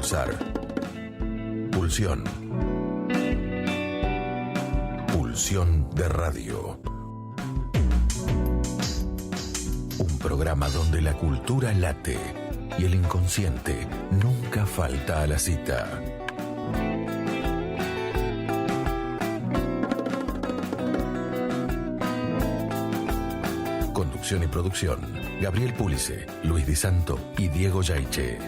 Pulsar. Pulsión. Pulsión de radio. Un programa donde la cultura late y el inconsciente nunca falta a la cita. Conducción y producción: Gabriel Pulice, Luis Di Santo y Diego Yaiche.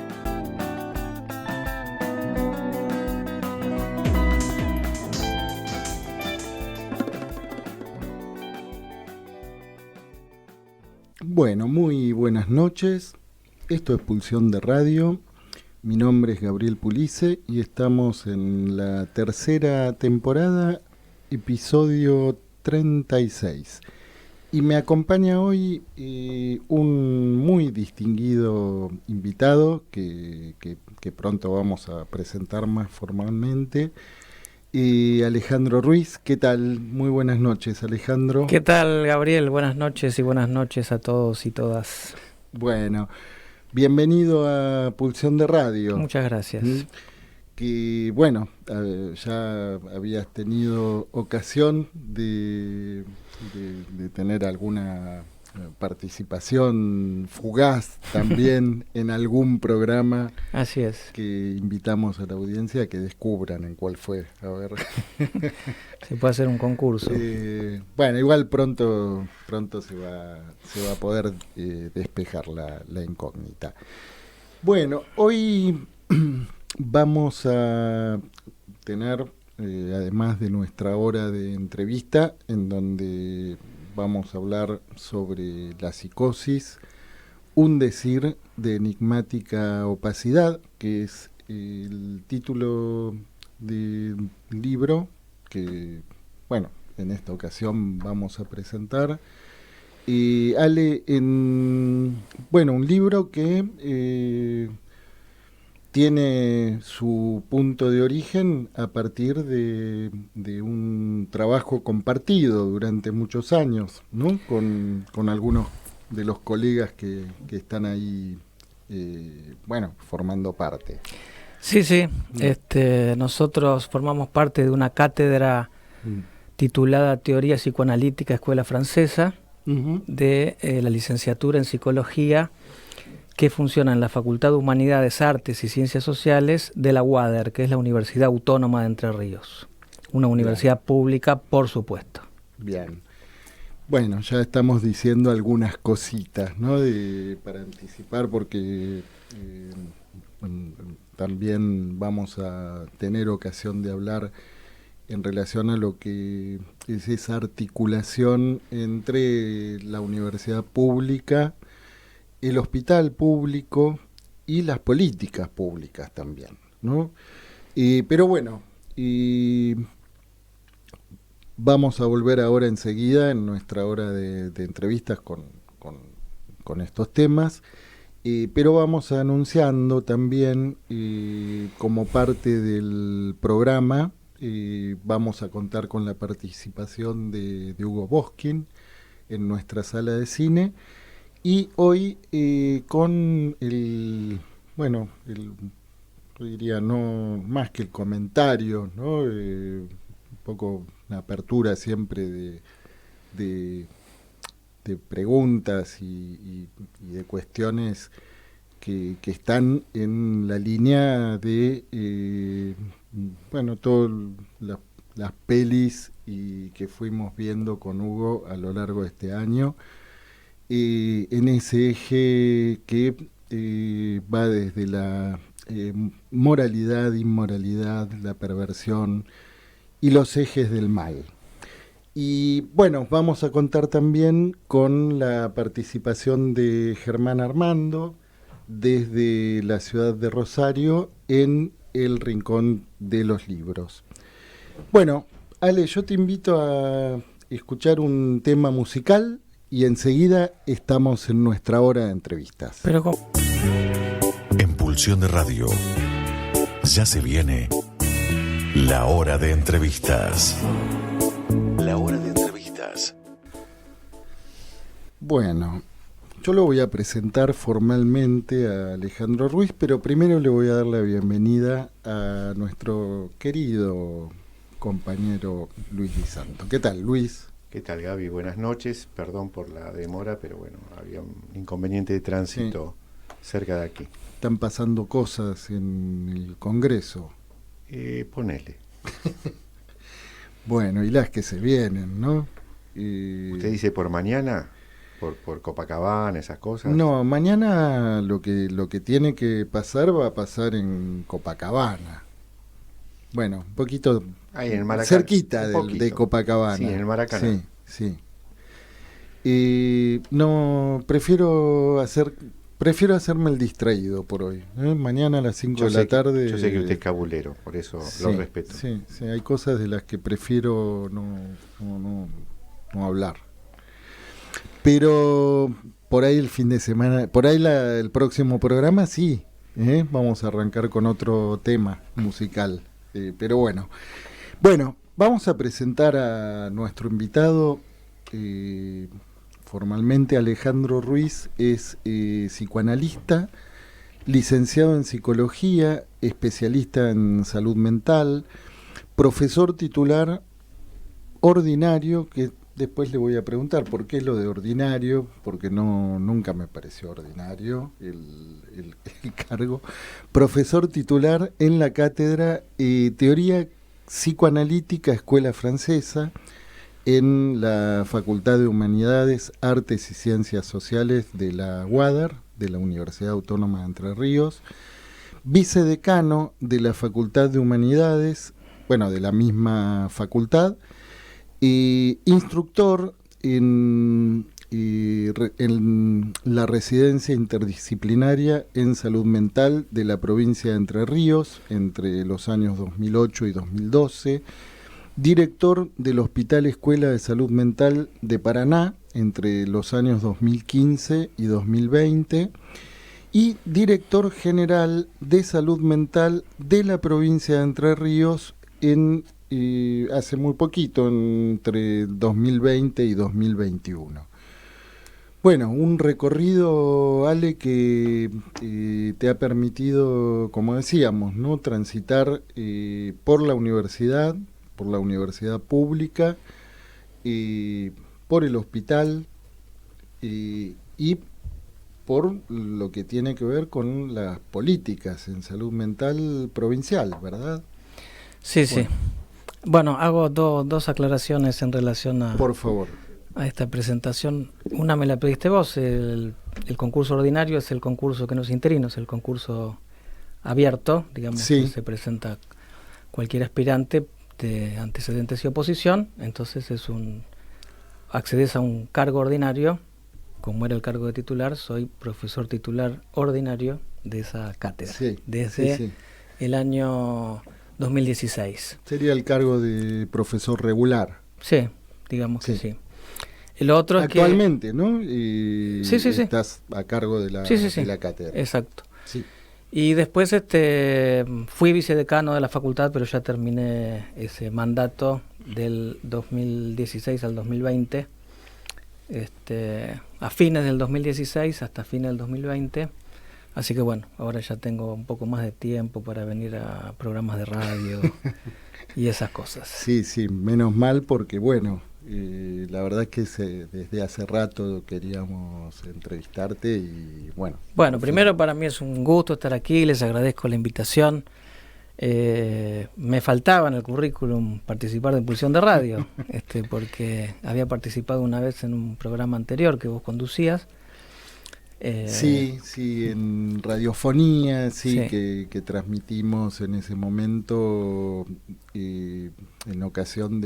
Bueno, muy buenas noches. Esto es Pulsión de Radio. Mi nombre es Gabriel Pulice y estamos en la tercera temporada, episodio 36. Y me acompaña hoy un muy distinguido invitado que pronto vamos a presentar más formalmente. Alejandro Ruiz, ¿qué tal? Muy buenas noches, Alejandro. ¿Qué tal, Gabriel? Buenas noches y buenas noches a todos y todas. Bueno, bienvenido a Pulsión de Radio. Muchas gracias. Que bueno, ya habías tenido ocasión de tener alguna participación fugaz también en algún programa. Así es. Que invitamos a la audiencia a que descubran en cuál fue. A ver. Se puede hacer un concurso. Bueno, igual pronto se va a poder despejar la incógnita. Bueno, hoy vamos a tener, además de nuestra hora de entrevista, en donde vamos a hablar sobre la psicosis, un decir de enigmática opacidad, que es el título del libro que, bueno, en esta ocasión vamos a presentar. Ale, un libro que tiene su punto de origen a partir de un trabajo compartido durante muchos años, ¿no? Con algunos de los colegas que están ahí, formando parte. Sí. Nosotros formamos parte de una cátedra titulada Teoría Psicoanalítica Escuela Francesa, de la licenciatura en Psicología, que funciona en la Facultad de Humanidades, Artes y Ciencias Sociales de la UADER, que es la Universidad Autónoma de Entre Ríos. Una universidad pública, por supuesto. Bien. Bueno, ya estamos diciendo algunas cositas, ¿no? Para anticipar, porque también vamos a tener ocasión de hablar en relación a lo que es esa articulación entre la universidad pública, el hospital público y las políticas públicas también, ¿no? Pero bueno, vamos a volver ahora enseguida en nuestra hora de entrevistas con estos temas, pero vamos anunciando también, como parte del programa, vamos a contar con la participación de Hugo Boskin en nuestra sala de cine. Y hoy con yo diría no más que el comentario, ¿no? Un poco una apertura siempre de preguntas y de cuestiones que están en la línea de todas las pelis y que fuimos viendo con Hugo a lo largo de este año. En ese eje que va desde la moralidad, inmoralidad, la perversión y los ejes del mal. Y bueno, vamos a contar también con la participación de Germán Armando desde la ciudad de Rosario en el Rincón de los Libros. Bueno, Ale, yo te invito a escuchar un tema musical y enseguida estamos en nuestra hora de entrevistas. En Pulsión de Radio ya se viene la hora de entrevistas. La hora de entrevistas. Bueno, yo lo voy a presentar formalmente a Alejandro Ruiz, pero primero le voy a dar la bienvenida a nuestro querido compañero Luis Di Santo. ¿Qué tal, Luis? ¿Qué tal, Gaby? Buenas noches. Perdón por la demora, pero bueno, había un inconveniente de tránsito cerca de aquí. Están pasando cosas en el Congreso. Ponele. Bueno, y las que se vienen, ¿no? ¿Usted dice por mañana? ¿Por Copacabana, esas cosas? No, mañana lo que tiene que pasar va a pasar en Copacabana. Bueno, un poquito ahí en el Maracaná, cerquita de Copacabana. Sí, en el Maracaná. Sí. No, prefiero hacerme el distraído por hoy. Mañana a las 5 de la tarde. Yo sé que usted es cabulero, por eso lo respeto. Sí, hay cosas de las que prefiero no hablar. Pero por ahí el fin de semana, por ahí el próximo programa sí, vamos a arrancar con otro tema musical. Pero bueno, vamos a presentar a nuestro invitado. Formalmente Alejandro Ruiz es psicoanalista, licenciado en psicología, especialista en salud mental, profesor titular ordinario, que después le voy a preguntar por qué es lo de ordinario, porque nunca me pareció ordinario el cargo. Profesor titular en la cátedra Teoría Psicoanalítica Escuela Francesa en la Facultad de Humanidades, Artes y Ciencias Sociales de la UADER, de la Universidad Autónoma de Entre Ríos, vicedecano de la Facultad de Humanidades, de la misma facultad, y instructor en la residencia interdisciplinaria en salud mental de la provincia de Entre Ríos entre los años 2008 y 2012, director del Hospital Escuela de Salud Mental de Paraná entre los años 2015 y 2020 y director general de salud mental de la provincia de Entre Ríos hace muy poquito, entre 2020 y 2021. Bueno, un recorrido, Ale, que te ha permitido, como decíamos, ¿no?, transitar por la universidad pública, por el hospital y por lo que tiene que ver con las políticas en salud mental provincial, ¿verdad? Sí. Bueno, hago dos aclaraciones en relación por favor, a esta presentación. Una me la pediste vos, el concurso ordinario es el concurso que no es interino, es el concurso abierto, digamos, que se presenta cualquier aspirante de antecedentes y oposición, entonces accedes a un cargo ordinario, como era el cargo de titular, soy profesor titular ordinario de esa cátedra, desde el año 2016. Sería el cargo de profesor regular. Sí, digamos que sí. El otro actualmente, es ¿no? Estás a cargo de la cátedra. Exacto. Sí. Y después fui vicedecano de la facultad, pero ya terminé ese mandato del 2016 al 2020, a fines del 2016 hasta fines del 2020. Así que bueno, ahora ya tengo un poco más de tiempo para venir a programas de radio y esas cosas. Sí, menos mal, porque la verdad es que desde hace rato queríamos entrevistarte y bueno. Bueno, primero para mí es un gusto estar aquí, les agradezco la invitación. Me faltaba en el currículum participar de Impulsión de Radio, porque había participado una vez en un programa anterior que vos conducías. Sí, en radiofonía, que transmitimos en ese momento en ocasión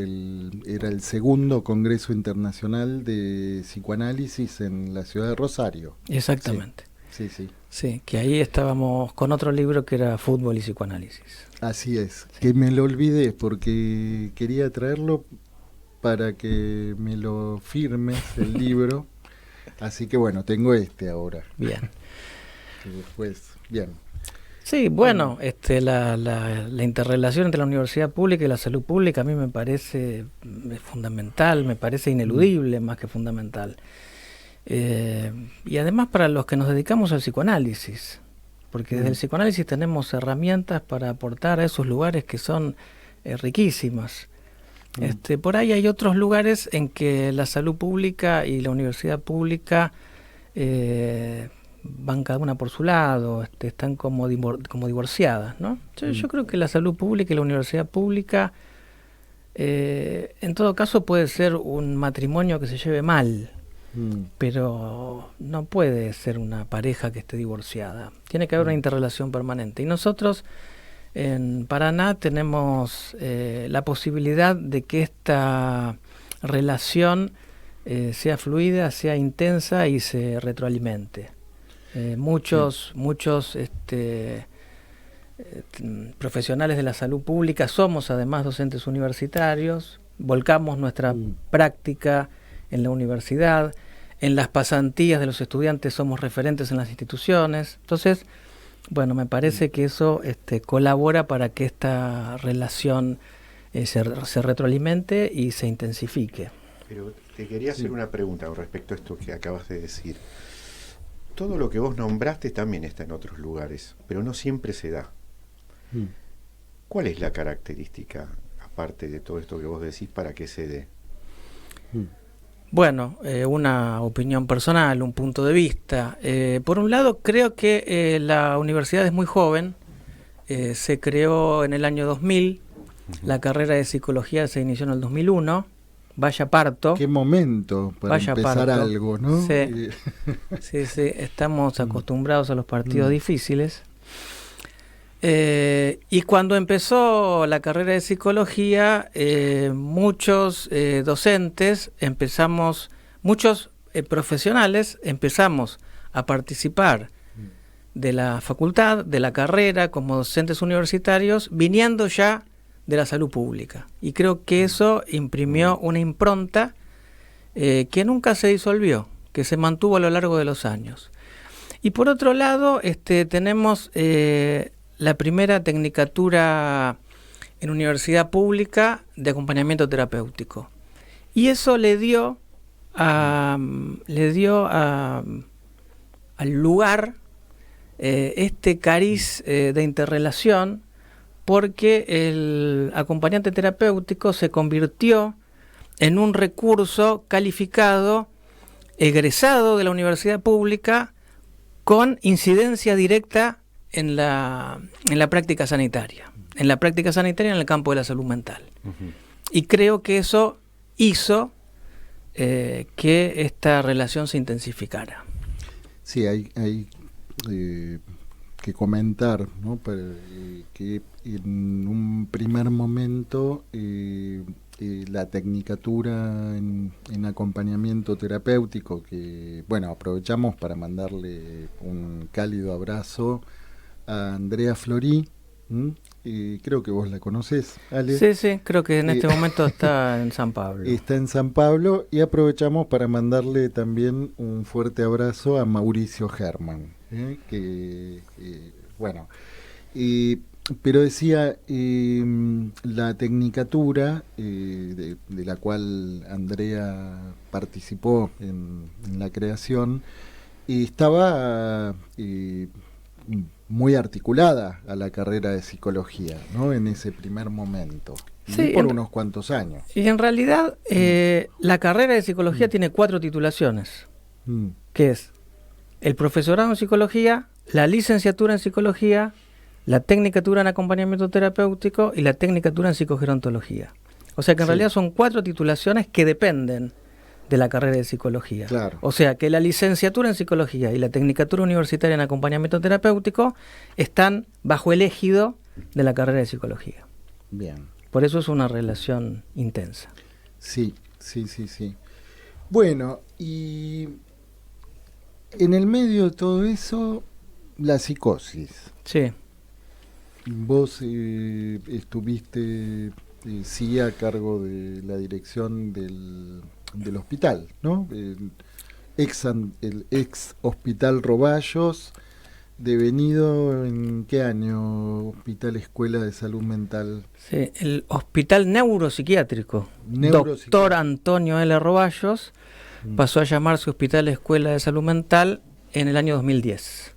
era el segundo Congreso Internacional de Psicoanálisis en la ciudad de Rosario. Exactamente. Sí. Sí, que ahí estábamos con otro libro que era Fútbol y Psicoanálisis. Así es, que me lo olvidé porque quería traerlo para que me lo firmes el libro. Así que bueno, tengo ahora. Bien. Que después, bien. Sí, bueno, la interrelación entre la universidad pública y la salud pública a mí me parece fundamental, me parece ineludible más que fundamental. y además para los que nos dedicamos al psicoanálisis, porque desde el psicoanálisis tenemos herramientas para aportar a esos lugares que son riquísimas. Por ahí hay otros lugares en que la salud pública y la universidad pública van cada una por su lado, están como divorciadas, ¿no? Yo creo que la salud pública y la universidad pública, en todo caso, puede ser un matrimonio que se lleve mal, pero no puede ser una pareja que esté divorciada. Tiene que haber una interrelación permanente. Y nosotros en Paraná tenemos la posibilidad de que esta relación sea fluida, sea intensa y se retroalimente. Muchos profesionales de la salud pública somos además docentes universitarios, volcamos nuestra práctica en la universidad, en las pasantías de los estudiantes somos referentes en las instituciones. Entonces, bueno, me parece que eso colabora para que esta relación se retroalimente y se intensifique. Pero te quería hacer una pregunta con respecto a esto que acabas de decir. Todo lo que vos nombraste también está en otros lugares, pero no siempre se da. ¿Cuál es la característica, aparte de todo esto que vos decís, para que se dé? Bueno, una opinión personal, un punto de vista. Por un lado, creo que la universidad es muy joven. Se creó en el año 2000. La carrera de psicología se inició en el 2001. Vaya parto. Qué momento para empezar algo, ¿no? Sí, sí, estamos acostumbrados a los partidos difíciles. Y cuando empezó la carrera de psicología, muchos docentes muchos profesionales empezamos a participar de la facultad, de la carrera, como docentes universitarios, viniendo ya de la salud pública. Y creo que eso imprimió una impronta que nunca se disolvió, que se mantuvo a lo largo de los años. Y por otro lado, tenemos la primera tecnicatura en universidad pública de acompañamiento terapéutico. Y eso le dio al lugar este cariz de interrelación, porque el acompañante terapéutico se convirtió en un recurso calificado, egresado de la universidad pública, con incidencia directa en la práctica sanitaria, en el campo de la salud mental. Y creo que eso hizo que esta relación se intensificara. Sí, hay que comentar, ¿no? Que en un primer momento la tecnicatura en acompañamiento terapéutico, que bueno, aprovechamos para mandarle un cálido abrazo a Andrea Florí, creo que vos la conocés, Ale. Sí, creo que en este momento está en San Pablo. Está en San Pablo, y aprovechamos para mandarle también un fuerte abrazo a Mauricio Herman, bueno, pero decía, la tecnicatura de la cual Andrea participó en la creación, estaba muy articulada a la carrera de psicología, ¿no? En ese primer momento, sí, por unos cuantos años. Y en realidad la carrera de psicología tiene 4 titulaciones, que es el profesorado en psicología, la licenciatura en psicología, la tecnicatura en acompañamiento terapéutico y la tecnicatura en psicogerontología. O sea que en realidad son 4 titulaciones que dependen de la carrera de psicología. Claro. O sea que la licenciatura en psicología y la tecnicatura universitaria en acompañamiento terapéutico están bajo el ejido de la carrera de psicología. Bien. Por eso es una relación intensa. Sí. Bueno, y en el medio de todo eso, la psicosis. Sí. Vos estuviste sí a cargo de la dirección del hospital, ¿no? El ex hospital Roballos, devenido ¿en qué año? Hospital Escuela de Salud Mental. Sí, el Hospital Neuropsiquiátrico. Doctor Antonio L. Roballos, pasó a llamarse Hospital Escuela de Salud Mental en el año 2010,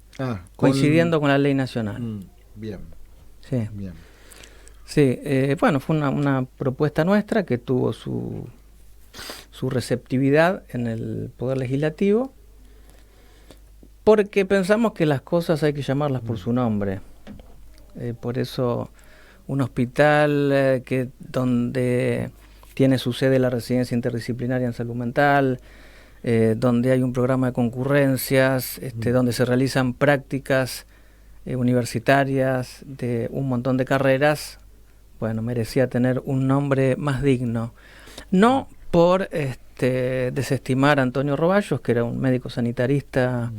coincidiendo con la ley nacional. Bien. Sí. Bien. Sí, bueno, fue una propuesta nuestra que tuvo su receptividad en el Poder Legislativo, porque pensamos que las cosas hay que llamarlas por su nombre. Por eso un hospital donde tiene su sede la residencia interdisciplinaria en salud mental, donde hay un programa de concurrencias, donde se realizan prácticas universitarias de un montón de carreras, bueno, merecía tener un nombre más digno. No por desestimar a Antonio Roballos, que era un médico sanitarista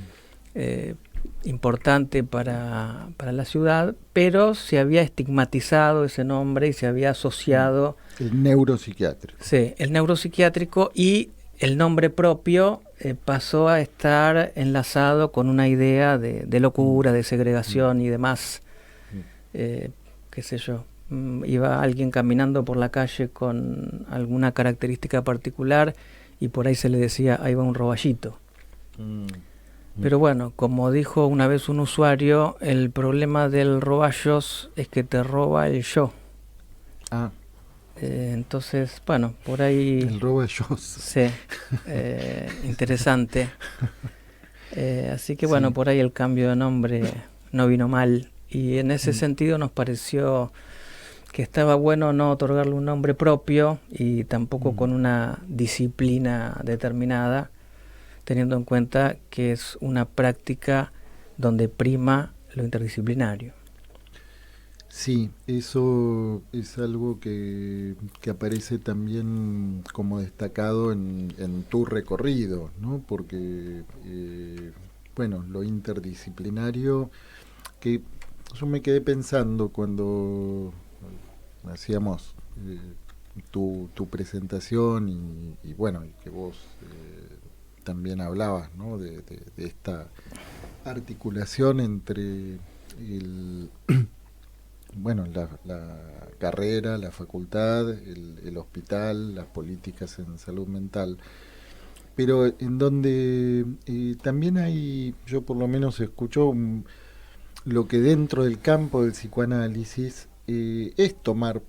importante para la ciudad, pero se había estigmatizado ese nombre y se había asociado... El neuropsiquiátrico. Sí, el neuropsiquiátrico, y el nombre propio pasó a estar enlazado con una idea de locura, de segregación y demás. Qué sé yo, iba alguien caminando por la calle con alguna característica particular y por ahí se le decía, ahí va un roballito. Pero bueno, como dijo una vez un usuario, el problema del Roballos es que te roba el yo. Entonces, bueno, por ahí... El Roballos. Sí, interesante. Así que bueno, por ahí el cambio de nombre no vino mal. Y en ese sentido nos pareció que estaba bueno no otorgarle un nombre propio y tampoco con una disciplina determinada, teniendo en cuenta que es una práctica donde prima lo interdisciplinario. Sí, eso es algo que aparece también como destacado en tu recorrido, ¿no? Porque, bueno, lo interdisciplinario, que yo me quedé pensando cuando hacíamos tu presentación y bueno, y que vos también hablabas, ¿no? de esta articulación entre bueno, la carrera, la facultad, el hospital, las políticas en salud mental, pero en donde también hay, yo por lo menos escucho lo que dentro del campo del psicoanálisis es tomar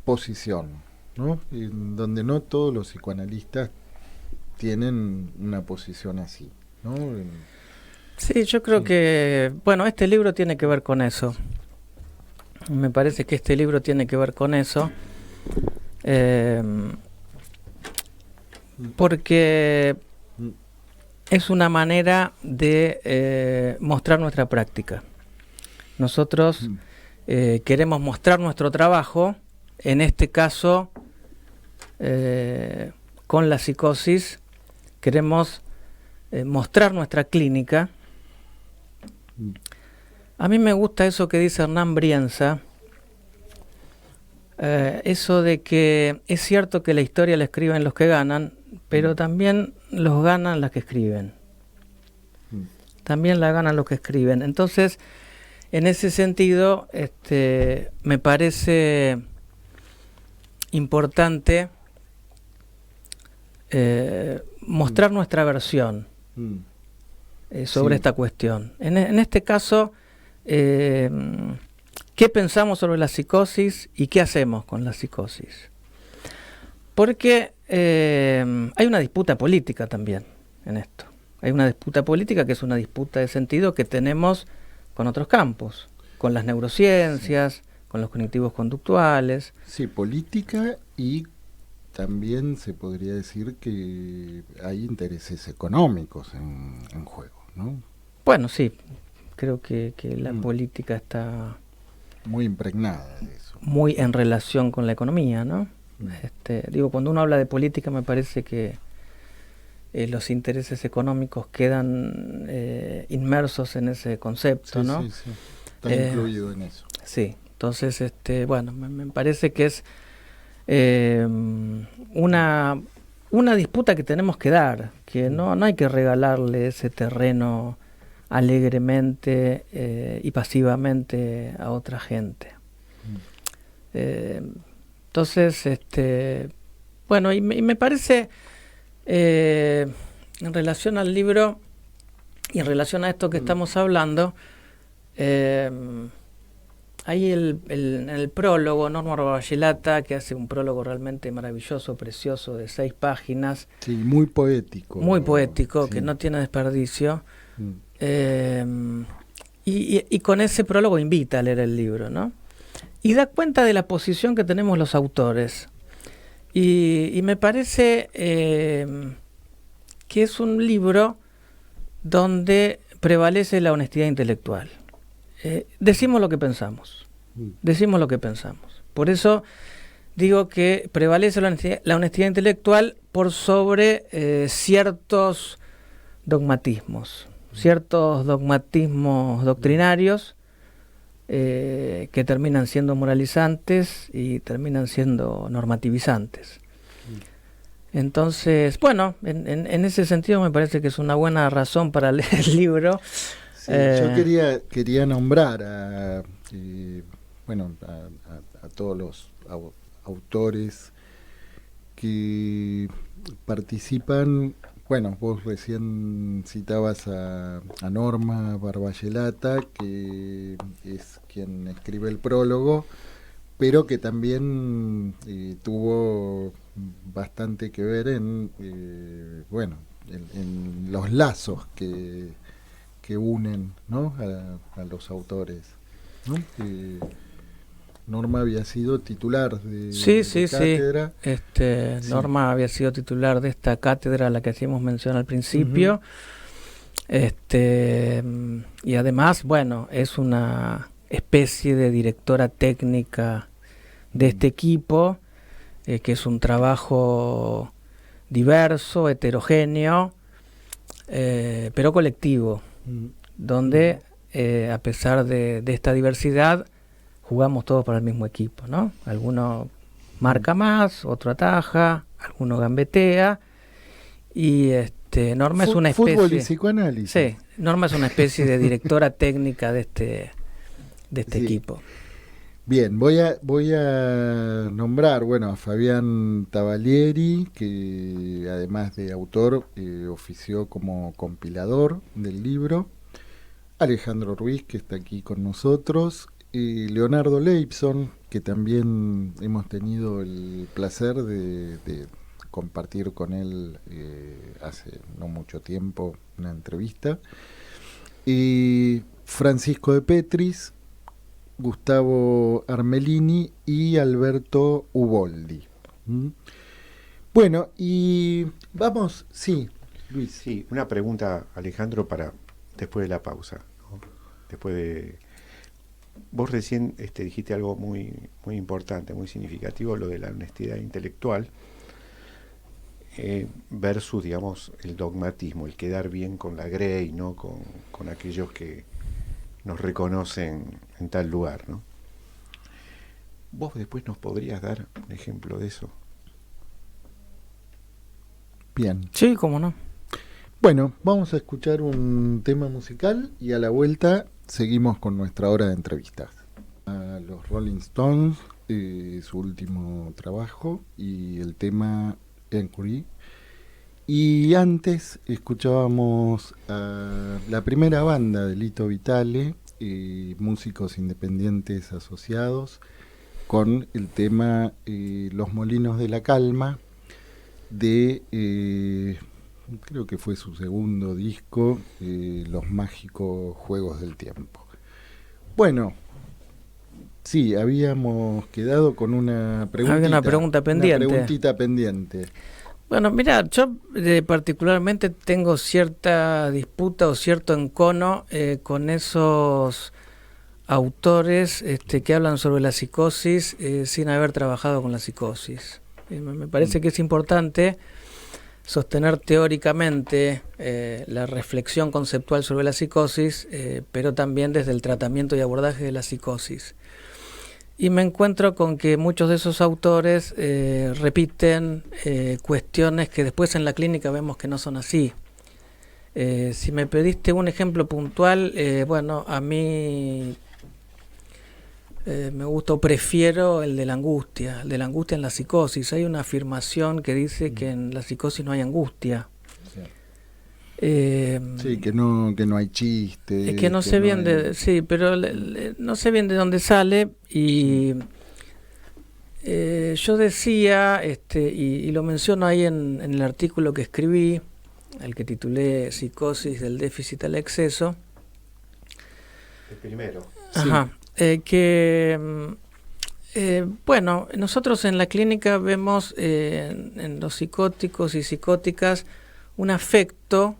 posición, ¿no? En donde no todos los psicoanalistas tienen una posición así, ¿no? Sí, yo creo que, bueno, este libro tiene que ver con eso. Me parece que este libro tiene que ver con eso, porque es una manera de mostrar nuestra práctica. Nosotros queremos mostrar nuestro trabajo, en este caso con la psicosis, queremos mostrar nuestra clínica. A mí me gusta eso que dice Hernán Brienza, eso de que es cierto que la historia la escriben los que ganan, pero también los ganan las que escriben. También la ganan los que escriben. Entonces, en ese sentido, me parece importante mostrar nuestra versión sobre esta cuestión. En este caso, ¿qué pensamos sobre la psicosis y qué hacemos con la psicosis? Porque hay una disputa política también en esto. Hay una disputa política que es una disputa de sentido que tenemos con otros campos, con las neurociencias, con los cognitivos conductuales. Sí, política, y también se podría decir que hay intereses económicos en juego, ¿no? Bueno, sí. Creo que la política está muy impregnada de eso. Muy en relación con la economía, ¿no? Digo, cuando uno habla de política me parece que los intereses económicos quedan inmersos en ese concepto, ¿no? Sí, sí. Está incluido en eso. Sí, entonces, bueno, me parece que es una disputa que tenemos que dar, que no hay que regalarle ese terreno alegremente y pasivamente a otra gente. Entonces, bueno, y me parece En relación al libro y en relación a esto que estamos hablando, hay en el prólogo, Norma Barballelata, que hace un prólogo realmente maravilloso, precioso, de 6 páginas. Sí, muy poético. Muy poético, sí. Que no tiene desperdicio. Y con ese prólogo invita a leer el libro, ¿no? Y da cuenta de la posición que tenemos los autores. Y me parece que es un libro donde prevalece la honestidad intelectual. Decimos lo que pensamos. Decimos lo que pensamos. Por eso digo que prevalece la honestidad intelectual por sobre ciertos dogmatismos doctrinarios que terminan siendo moralizantes y terminan siendo normativizantes. Entonces, bueno, en ese sentido me parece que es una buena razón para leer el libro. Sí, yo quería nombrar a todos los autores que participan. Bueno, vos recién citabas a Norma Barballelata, que es quien escribe el prólogo, pero que también tuvo bastante que ver en los lazos que unen, ¿no? a los autores, ¿no? Norma había sido titular de cátedra. Sí. Norma había sido titular de esta cátedra a la que hacíamos mención al principio. Y además, bueno, es una especie de directora técnica de este equipo, que es un trabajo diverso, heterogéneo, pero colectivo, donde a pesar de esta diversidad jugamos todos para el mismo equipo, ¿no? Alguno marca más, otro ataja, alguno gambetea, y Norma es una especie... Fútbol y psicoanálisis. Sí, Norma es una especie de directora técnica de este equipo. Bien, voy a nombrar, a Fabián Tavalieri, que además de autor ofició como compilador del libro, Alejandro Ruiz, que está aquí con nosotros, y Leonardo Leibson, que también hemos tenido el placer de compartir con él hace no mucho tiempo una entrevista, y Francisco de Petris, Gustavo Armelini y Alberto Uboldi. Bueno, y vamos, sí, Luis. Sí, una pregunta, Alejandro, para después de la pausa, ¿no? Después de... Vos recién dijiste algo muy, muy importante, muy significativo, lo de la honestidad intelectual versus, digamos, el dogmatismo, el quedar bien con la grey, ¿no? Con aquellos que nos reconocen en tal lugar, ¿no? ¿Vos después nos podrías dar un ejemplo de eso? Bien. Sí, cómo no. Bueno, vamos a escuchar un tema musical y a la vuelta seguimos con nuestra hora de entrevistas. A los Rolling Stones, su último trabajo, y el tema Enquiry. Y antes escuchábamos a la primera banda de Lito Vitale, músicos independientes asociados, con el tema Los Molinos de la Calma, de... creo que fue su segundo disco, Los Mágicos Juegos del Tiempo. Bueno, sí, habíamos quedado con una preguntita. Había una pregunta pendiente. Una preguntita pendiente. Bueno, mira, yo particularmente tengo cierta disputa o cierto encono con esos autores que hablan sobre la psicosis sin haber trabajado con la psicosis. Me parece que es importante sostener teóricamente la reflexión conceptual sobre la psicosis, pero también desde el tratamiento y abordaje de la psicosis. Y me encuentro con que muchos de esos autores repiten cuestiones que después en la clínica vemos que no son así. Si me pediste un ejemplo puntual, a mí me gusta o prefiero el de la angustia en la psicosis. Hay una afirmación que dice que en la psicosis no hay angustia. Sí, que no hay chiste. Es que no sé bien sí, pero no sé bien de dónde sale y yo decía, y lo menciono ahí en el artículo que escribí, el que titulé Psicosis del déficit al exceso. El primero. Ajá. Bueno, nosotros en la clínica vemos en los psicóticos y psicóticas un afecto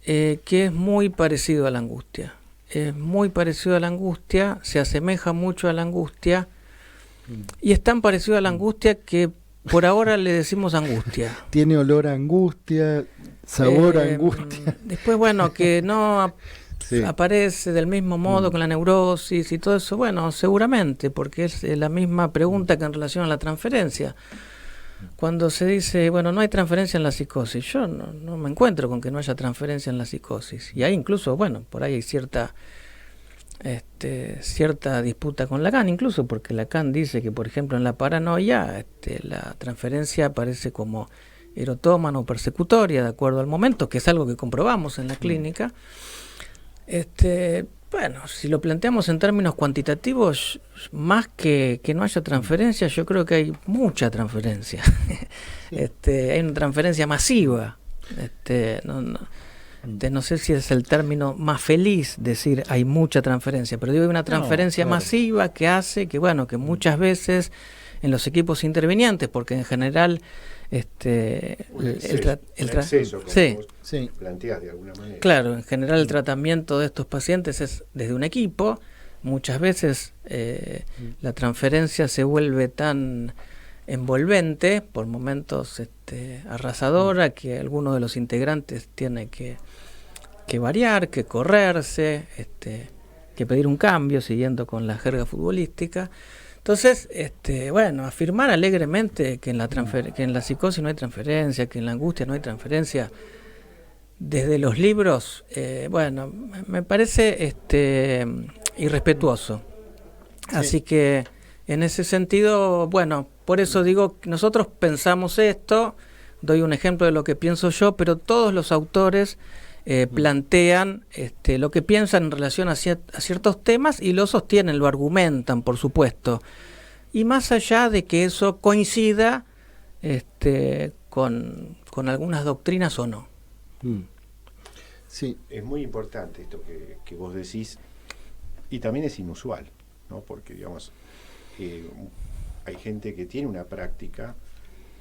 que es muy parecido a la angustia. Es muy parecido a la angustia, se asemeja mucho a la angustia y es tan parecido a la angustia que por ahora le decimos angustia. Tiene olor a angustia, sabor a angustia. Después, bueno, que no aparece del mismo modo con la neurosis y todo eso, bueno, seguramente, porque es la misma pregunta que en relación a la transferencia. Cuando se dice, bueno, no hay transferencia en la psicosis, yo no me encuentro con que no haya transferencia en la psicosis. Y hay incluso, bueno, por ahí hay cierta disputa con Lacan, incluso porque Lacan dice que, por ejemplo, en la paranoia la transferencia aparece como erotómana o persecutoria, de acuerdo al momento, que es algo que comprobamos en la clínica. Bueno, si lo planteamos en términos cuantitativos, más que no haya transferencia, yo creo que hay mucha transferencia. Hay una transferencia masiva. No sé si es el término más feliz decir hay mucha transferencia, pero digo hay una transferencia masiva que hace que, bueno, que muchas veces en los equipos intervinientes, porque en general el exceso, como vos planteás de alguna manera. Claro, en general el tratamiento de estos pacientes es desde un equipo. Muchas veces la transferencia se vuelve tan envolvente, por momentos arrasadora, que alguno de los integrantes tiene que variar, que correrse, que pedir un cambio, siguiendo con la jerga futbolística. Entonces, bueno, afirmar alegremente que en la psicosis no hay transferencia, que en la angustia no hay transferencia, desde los libros, bueno, me parece irrespetuoso. Sí. Así que, en ese sentido, bueno, por eso digo, nosotros pensamos esto, doy un ejemplo de lo que pienso yo, pero todos los autores plantean lo que piensan en relación a ciertos temas y lo sostienen, lo argumentan, por supuesto. Y más allá de que eso coincida con algunas doctrinas o no. Sí. Es muy importante esto que vos decís, y también es inusual, ¿no? Porque, digamos, hay gente que tiene una práctica,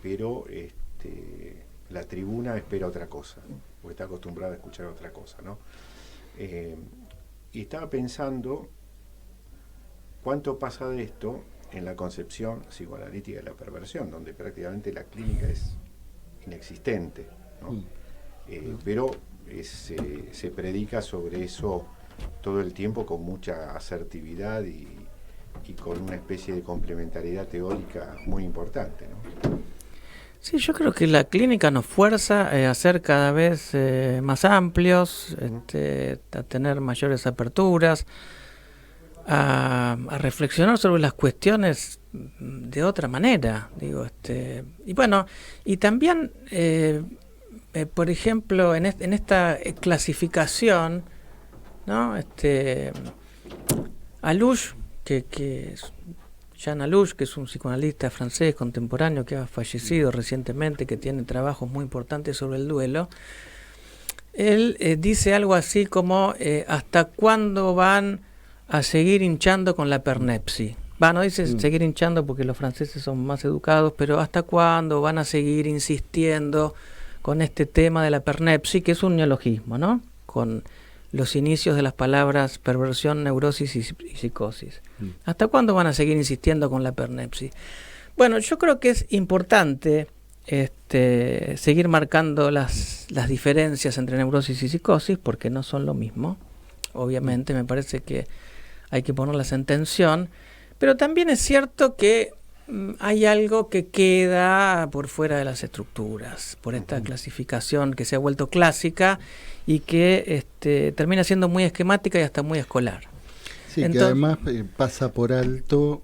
pero la tribuna espera otra cosa, porque está acostumbrada a escuchar otra cosa, ¿no? Y estaba pensando cuánto pasa de esto en la concepción psicoanalítica de la perversión, donde prácticamente la clínica es inexistente, ¿no? Pero se predica sobre eso todo el tiempo con mucha asertividad y con una especie de complementariedad teórica muy importante, ¿no? Sí, yo creo que la clínica nos fuerza a ser cada vez más amplios, a tener mayores aperturas, a reflexionar sobre las cuestiones de otra manera, digo, y bueno, y también, por ejemplo, en esta clasificación, ¿no? Alouche, que es Jean Alouche, que es un psicoanalista francés contemporáneo que ha fallecido recientemente, que tiene trabajos muy importantes sobre el duelo, él dice algo así como ¿hasta cuándo van a seguir hinchando con la pernepsis? No dice seguir hinchando porque los franceses son más educados, pero ¿hasta cuándo van a seguir insistiendo con este tema de la pernepsis, que es un neologismo, ¿no? Con los inicios de las palabras perversión, neurosis y psicosis. ¿Hasta cuándo van a seguir insistiendo con la pernepsis? Bueno, yo creo que es importante seguir marcando las diferencias entre neurosis y psicosis, porque no son lo mismo. Obviamente, me parece que hay que ponerlas en tensión, pero también es cierto que hay algo que queda por fuera de las estructuras, por esta clasificación que se ha vuelto clásica y que termina siendo muy esquemática y hasta muy escolar. Sí, que además pasa por alto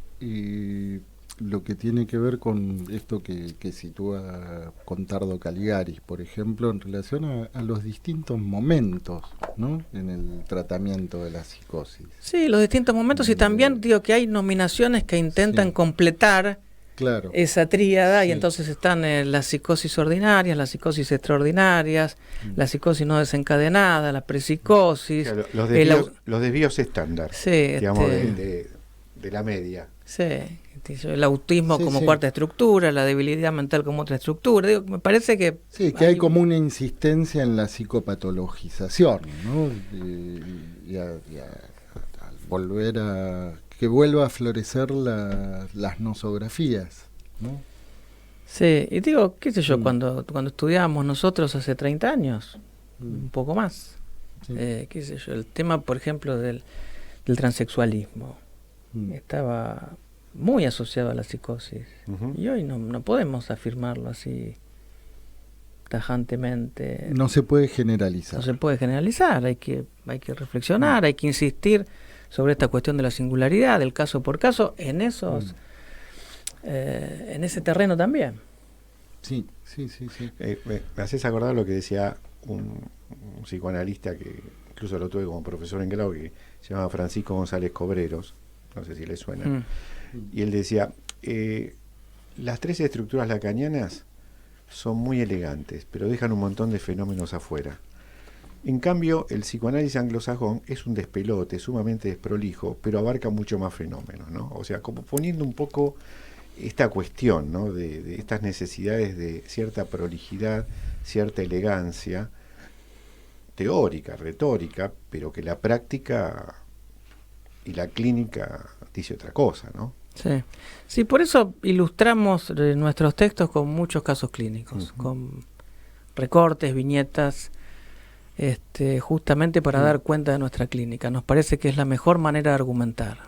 lo que tiene que ver con esto que sitúa Contardo Caligari, por ejemplo, en relación a los distintos momentos, ¿no?, en el tratamiento de la psicosis. Sí, los distintos momentos, y también digo que hay nominaciones que intentan completar esa tríada, y entonces están las psicosis ordinarias, las psicosis extraordinarias, la psicosis no desencadenada, la prepsicosis. Claro, los desvíos estándar, digamos, de la media. Sí, el autismo como cuarta estructura, la debilidad mental como otra estructura. Digo, me parece que... Sí, que hay como una insistencia en la psicopatologización, ¿no? Y al volver a... que vuelva a florecer las nosografías, ¿no? Sí, y digo, qué sé yo, cuando estudiábamos nosotros hace 30 años, un poco más, qué sé yo, el tema, por ejemplo, del transexualismo, estaba muy asociado a la psicosis, y hoy no podemos afirmarlo así tajantemente. No se puede generalizar. No se puede generalizar, hay que reflexionar, hay que insistir sobre esta cuestión de la singularidad, del caso por caso, en esos en ese terreno también. Sí. Me haces acordar lo que decía un psicoanalista que incluso lo tuve como profesor en grado, que se llama Francisco González Cobreros, no sé si le suena, y él decía, las tres estructuras lacanianas son muy elegantes, pero dejan un montón de fenómenos afuera. En cambio, el psicoanálisis anglosajón es un despelote, sumamente desprolijo, pero abarca mucho más fenómenos, ¿no? O sea, como poniendo un poco esta cuestión, ¿no?, de estas necesidades de cierta prolijidad, cierta elegancia teórica, retórica, pero que la práctica y la clínica dice otra cosa, ¿no? Sí, por eso ilustramos nuestros textos con muchos casos clínicos, con recortes, viñetas, justamente para dar cuenta de nuestra clínica. Nos parece que es la mejor manera de argumentar.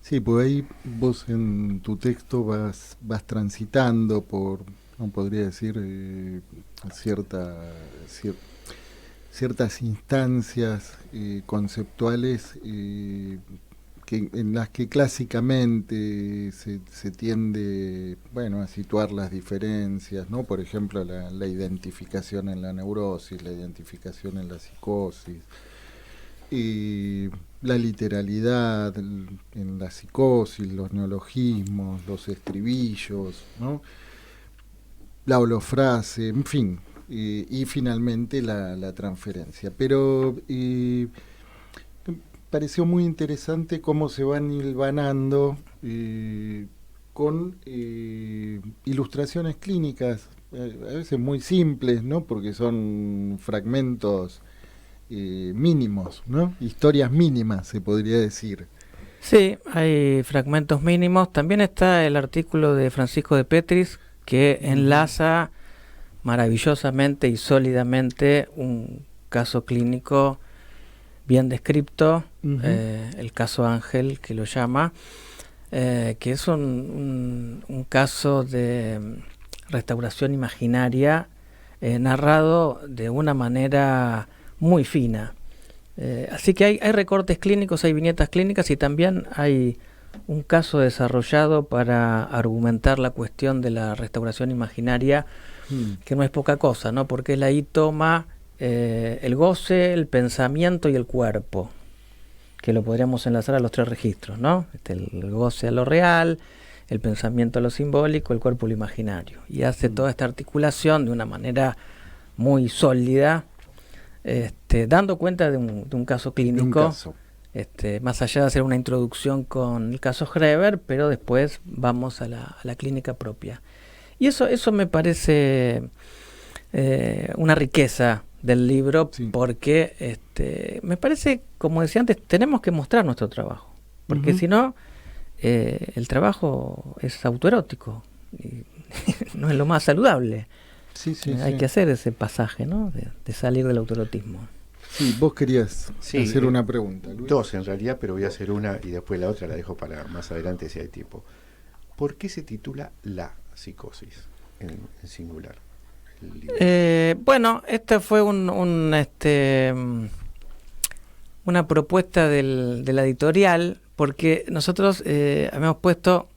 Sí, pues ahí vos en tu texto vas transitando por, no podría decir, ciertas instancias conceptuales en las que clásicamente se tiende, bueno, a situar las diferencias, ¿no? Por ejemplo, la identificación en la neurosis, la identificación en la psicosis, y la literalidad en la psicosis, los neologismos, los estribillos, ¿no?, la holofrase, en fin, y finalmente la transferencia. Pero me pareció muy interesante cómo se van hilvanando con ilustraciones clínicas, a veces muy simples, ¿no?, porque son fragmentos mínimos, ¿no?, historias mínimas, se podría decir. Sí, hay fragmentos mínimos. También está el artículo de Francisco de Petris, que enlaza maravillosamente y sólidamente un caso clínico bien descrito, el caso Ángel, que lo llama, que es un caso de restauración imaginaria narrado de una manera muy fina. Así que hay recortes clínicos, hay viñetas clínicas, y también hay un caso desarrollado para argumentar la cuestión de la restauración imaginaria, que no es poca cosa, ¿no?, porque él ahí toma el goce, el pensamiento y el cuerpo, que lo podríamos enlazar a los tres registros, ¿no? El goce a lo real, el pensamiento a lo simbólico, el cuerpo a lo imaginario, y hace toda esta articulación de una manera muy sólida, dando cuenta de un caso clínico, más allá de hacer una introducción con el caso Greber, pero después vamos a la clínica propia. Y eso me parece una riqueza del libro, porque me parece, como decía antes, tenemos que mostrar nuestro trabajo, porque si no, el trabajo es autoerótico y no es lo más saludable. Hay que hacer ese pasaje, ¿no?, de salir del autoerotismo. Sí, vos querías hacer una pregunta, Luis. Dos en realidad, pero voy a hacer una y después la otra la dejo para más adelante si hay tiempo. ¿Por qué se titula La psicosis en singular el libro? Bueno, este fue un una propuesta de la editorial, porque nosotros habíamos puesto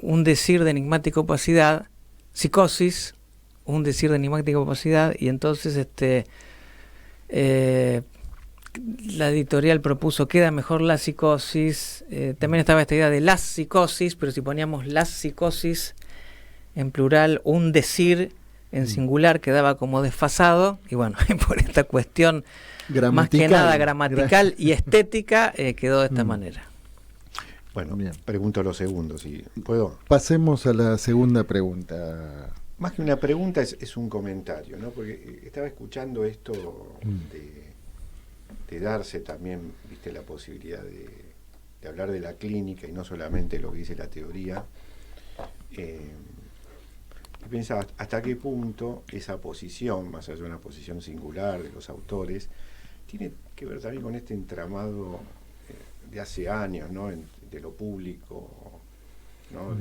un decir de enigmática opacidad, psicosis, un decir de enigmática opacidad, y entonces la editorial propuso queda mejor la psicosis. También estaba esta idea de la psicosis, pero si poníamos la psicosis en plural, un decir en singular quedaba como desfasado, y bueno, por esta cuestión más que nada gramatical y estética quedó de esta manera. Bueno, bien. Pregunto lo segundo, si puedo. Pasemos a la segunda pregunta. Más que una pregunta es un comentario, ¿no? Porque estaba escuchando esto de darse también, viste, la posibilidad de hablar de la clínica y no solamente lo que dice la teoría. Y pensaba hasta qué punto esa posición, más allá de una posición singular de los autores, tiene que ver también con este entramado de hace años, ¿no? De lo público, ¿no?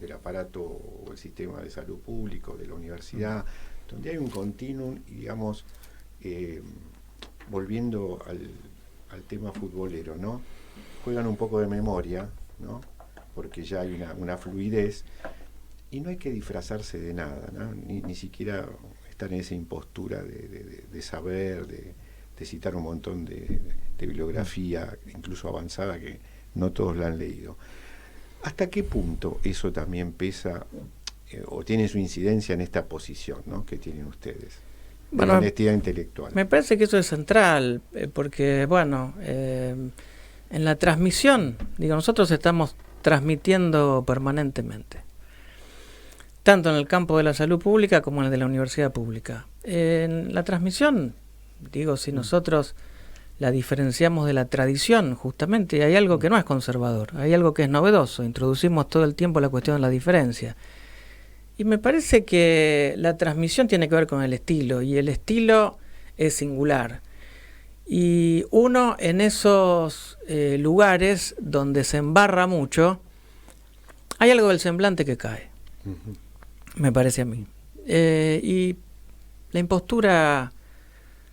Del aparato o el sistema de salud público, de la universidad, donde hay un continuum y, digamos, volviendo al tema futbolero, ¿no? Juegan un poco de memoria, ¿no? Porque ya hay una fluidez y no hay que disfrazarse de nada, ¿no? Ni siquiera estar en esa impostura de saber, de citar un montón de bibliografía, incluso avanzada, que no todos la han leído. ¿Hasta qué punto eso también pesa o tiene su incidencia en esta posición, ¿no? que tienen ustedes? Bueno, la honestidad intelectual. Me parece que eso es central, porque, bueno, en la transmisión, digo, nosotros estamos transmitiendo permanentemente, tanto en el campo de la salud pública como en el de la universidad pública. En la transmisión, digo, si nosotros la diferenciamos de la tradición, justamente hay algo que no es conservador, hay algo que es novedoso, introducimos todo el tiempo la cuestión de la diferencia. Y me parece que la transmisión tiene que ver con el estilo, y el estilo es singular. Y uno en esos lugares donde se embarra mucho, hay algo del semblante que cae, me parece a mí. Y la impostura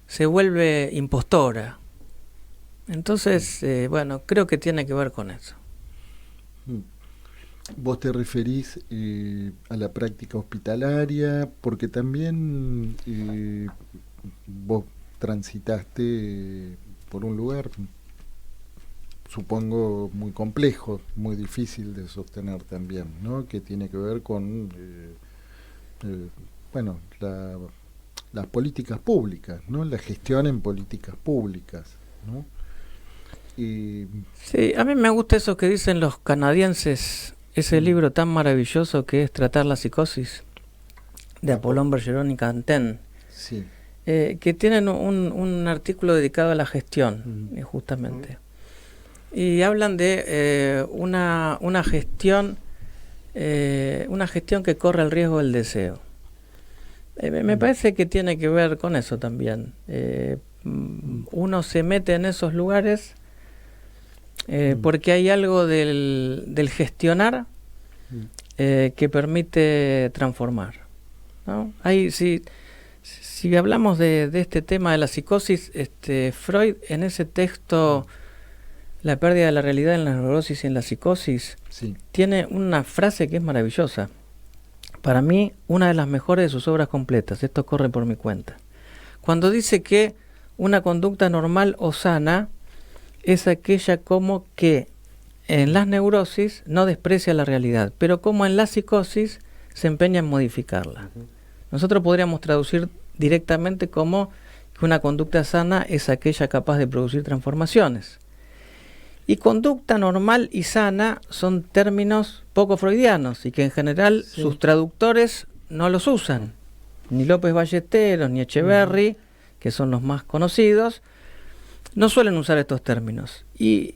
se vuelve impostora. Entonces, bueno, creo que tiene que ver con eso. Vos te referís a la práctica hospitalaria, porque también vos transitaste por un lugar, supongo, muy complejo, muy difícil de sostener también, ¿no? Que tiene que ver con, bueno, las políticas públicas, ¿no? La gestión en políticas públicas, ¿no? Sí, a mí me gusta eso que dicen los canadienses, ese libro tan maravilloso que es Tratar la psicosis, de Apollon Bergeron y Canten, sí. Que tienen un artículo dedicado a la gestión, justamente. Y hablan de una gestión que corre el riesgo del deseo. Me parece que tiene que ver con eso también. Uno se mete en esos lugares porque hay algo del gestionar que permite transformar, ¿no? Si hablamos de este tema de la psicosis, Freud en ese texto, La pérdida de la realidad en la neurosis y en la psicosis, sí, tiene una frase que es maravillosa. Para mí, una de las mejores de sus obras completas. Esto corre por mi cuenta. Cuando dice que una conducta normal o sana es aquella como que en las neurosis no desprecia la realidad, pero como en la psicosis se empeña en modificarla. Nosotros podríamos traducir directamente como que una conducta sana es aquella capaz de producir transformaciones. Y conducta normal y sana son términos poco freudianos y que en general sus traductores no los usan. Ni López Ballesteros ni Echeverry, que son los más conocidos, no suelen usar estos términos. Y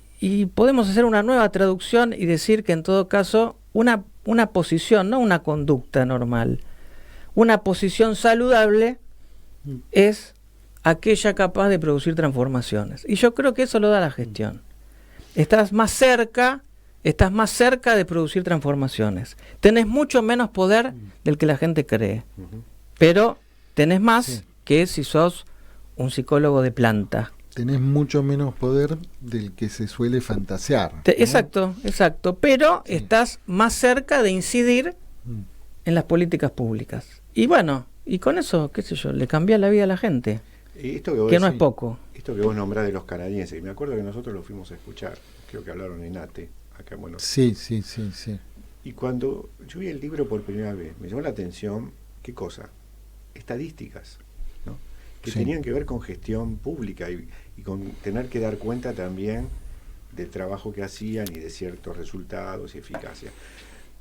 podemos hacer una nueva traducción y decir que en todo caso una posición, no una conducta normal, una posición saludable es aquella capaz de producir transformaciones. Y yo creo que eso lo da la gestión. Estás más cerca de producir transformaciones. Tenés mucho menos poder del que la gente cree, pero tenés más que si sos un psicólogo de planta, tenés mucho menos poder del que se suele fantasear, ¿no? Exacto, pero Sí. estás más cerca de incidir Mm. en las políticas públicas. Y bueno, y con eso, qué sé yo, le cambia la vida a la gente, Esto que vos que no decís, es poco. esto que vos nombrás de los canadienses, y me acuerdo que nosotros lo fuimos a escuchar, creo que hablaron en ATE, acá en Buenos Aires. Sí. Y cuando yo vi el libro por primera vez, me llamó la atención, ¿qué cosa? Estadísticas, ¿no? Que Sí. tenían que ver con gestión pública y con tener que dar cuenta también del trabajo que hacían y de ciertos resultados y eficacia.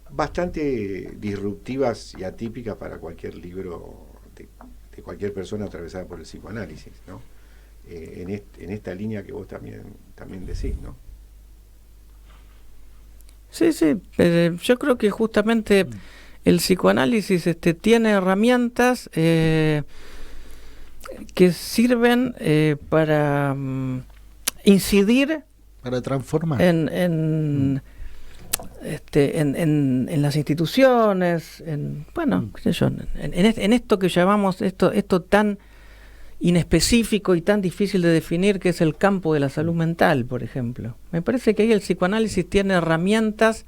Bastante disruptivas y atípicas para cualquier libro de cualquier persona atravesada por el psicoanálisis, ¿no? En esta línea que vos también decís, ¿no? Sí, yo creo que justamente el psicoanálisis tiene herramientas que sirven para incidir Para transformar. en las instituciones, qué sé yo, en esto que llamamos esto tan inespecífico y tan difícil de definir, que es el campo de la salud mental, por ejemplo. Me parece que ahí el psicoanálisis tiene herramientas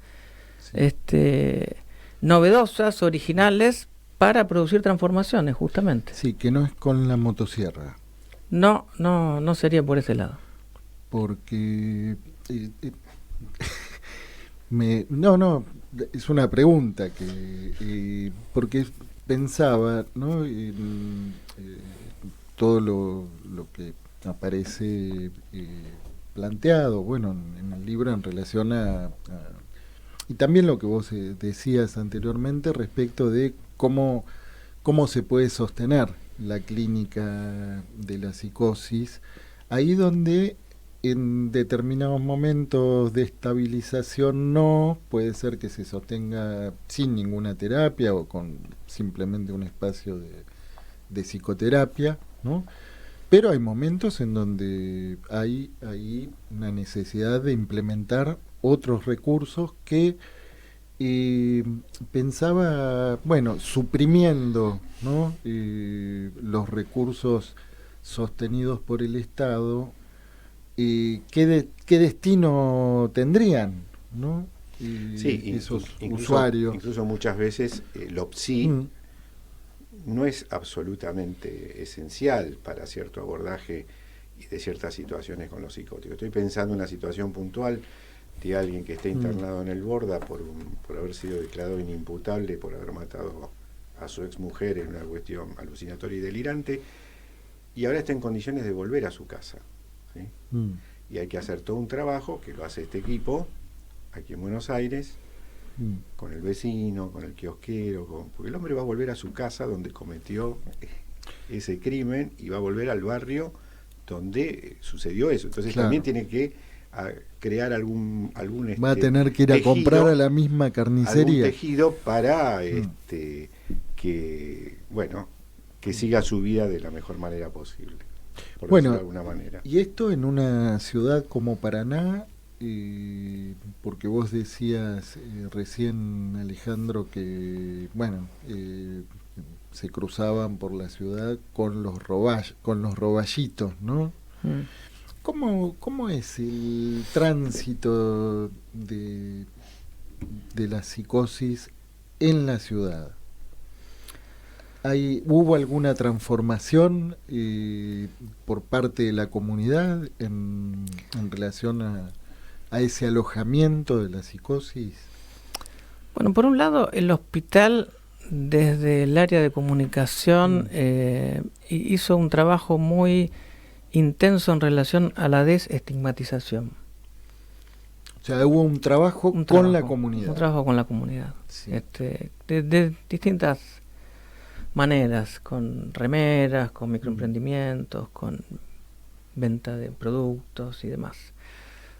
novedosas, originales, para producir transformaciones, justamente. Sí, que no es con la motosierra. No sería por ese lado. Porque es una pregunta que porque pensaba, ¿no? En todo lo que aparece planteado, bueno, en el libro en relación y también lo que vos decías anteriormente respecto de cómo se puede sostener la clínica de la psicosis, ahí donde en determinados momentos de estabilización puede ser que se sostenga sin ninguna terapia o con simplemente un espacio de psicoterapia, ¿no? Pero hay momentos en donde hay una necesidad de implementar otros recursos que pensaba, bueno, suprimiendo, ¿no? Los recursos sostenidos por el Estado, ¿qué destino tendrían, ¿no? Sí, esos usuarios. Incluso muchas veces el OPSI no es absolutamente esencial para cierto abordaje y de ciertas situaciones con los psicóticos. Estoy pensando en una situación puntual de alguien que está internado en el Borda por haber sido declarado inimputable por haber matado a su exmujer en una cuestión alucinatoria y delirante, y ahora está en condiciones de volver a su casa, ¿sí? Y hay que hacer todo un trabajo que lo hace este equipo aquí en Buenos Aires, con el vecino, con el kiosquero, porque el hombre va a volver a su casa donde cometió ese crimen y va a volver al barrio donde sucedió eso. Entonces claro, también tiene que crear algún va a tener que ir a tejido, comprar a la misma carnicería, algún tejido para que siga su vida de la mejor manera posible, por decirlo de alguna manera. Y esto en una ciudad como Paraná, porque vos decías recién, Alejandro, que se cruzaban por la ciudad con los roballitos, ¿no? ¿Cómo es el tránsito de la psicosis en la ciudad? ¿Hubo alguna transformación por parte de la comunidad en relación a ese alojamiento de la psicosis? Bueno, por un lado, el hospital, desde el área de comunicación, hizo un trabajo muy intenso en relación a la desestigmatización. O sea, hubo un trabajo con la comunidad. Un trabajo con la comunidad. Sí. De distintas maneras, con remeras, con microemprendimientos, con venta de productos y demás,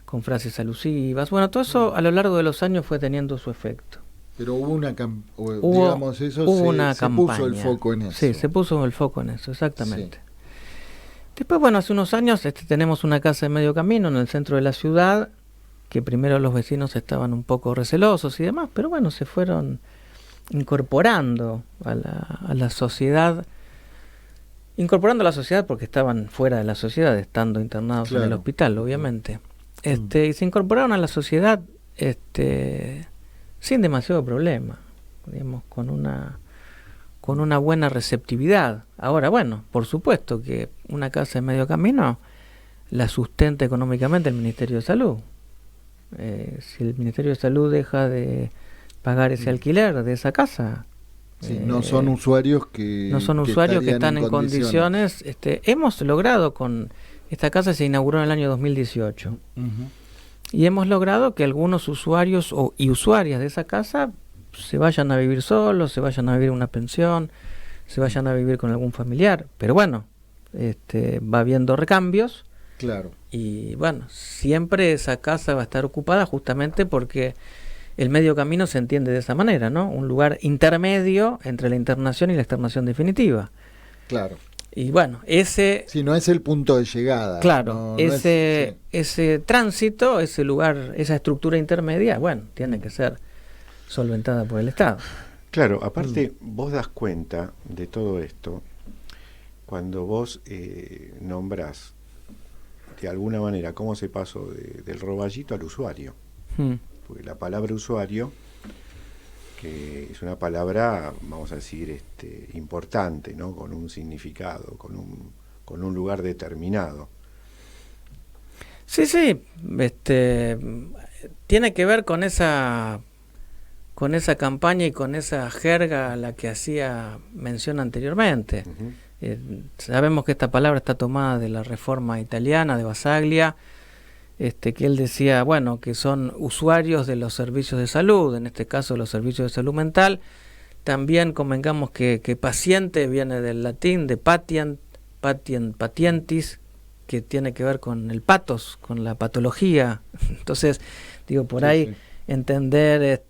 con frases alusivas. Bueno, todo eso a lo largo de los años fue teniendo su efecto. Pero hubo una campaña. Puso el foco en eso. Sí, se puso el foco en eso, exactamente. Sí. Después, hace unos años tenemos una casa de medio camino en el centro de la ciudad, que primero los vecinos estaban un poco recelosos y demás, pero se fueron incorporando a la sociedad incorporando a la sociedad porque estaban fuera de la sociedad, estando internados en el hospital, obviamente. Y se incorporaron a la sociedad sin demasiado problema, digamos, con una buena receptividad. Ahora, bueno, por supuesto que una casa en medio camino la sustenta económicamente el Ministerio de Salud. Si el Ministerio de Salud deja de pagar ese alquiler de esa casa, no son usuarios que están en condiciones. Hemos logrado esta casa se inauguró en el año 2018 y hemos logrado que algunos usuarios y usuarias de esa casa se vayan a vivir solos, se vayan a vivir una pensión, se vayan a vivir con algún familiar, pero bueno, va habiendo recambios. Claro. Y bueno, siempre esa casa va a estar ocupada justamente porque el medio camino se entiende de esa manera, ¿no? Un lugar intermedio entre la internación y la externación definitiva. Claro. Y bueno, ese... Si no es el punto de llegada. Claro, ese tránsito, ese lugar, esa estructura intermedia, bueno, tiene que ser solventada por el Estado. Claro, aparte vos das cuenta de todo esto cuando vos nombrás de alguna manera cómo se pasó del roballito al usuario. Porque la palabra usuario, que es una palabra, vamos a decir, importante, ¿no? Con un significado, con un lugar determinado. Sí, tiene que ver con esa campaña y con esa jerga a la que hacía mención anteriormente. Sabemos que esta palabra está tomada de la Reforma italiana, de Basaglia, que él decía, bueno, que son usuarios de los servicios de salud, en este caso los servicios de salud mental. También convengamos que paciente viene del latín, de patientis, que tiene que ver con el patos, con la patología. Entonces, digo, por ahí entender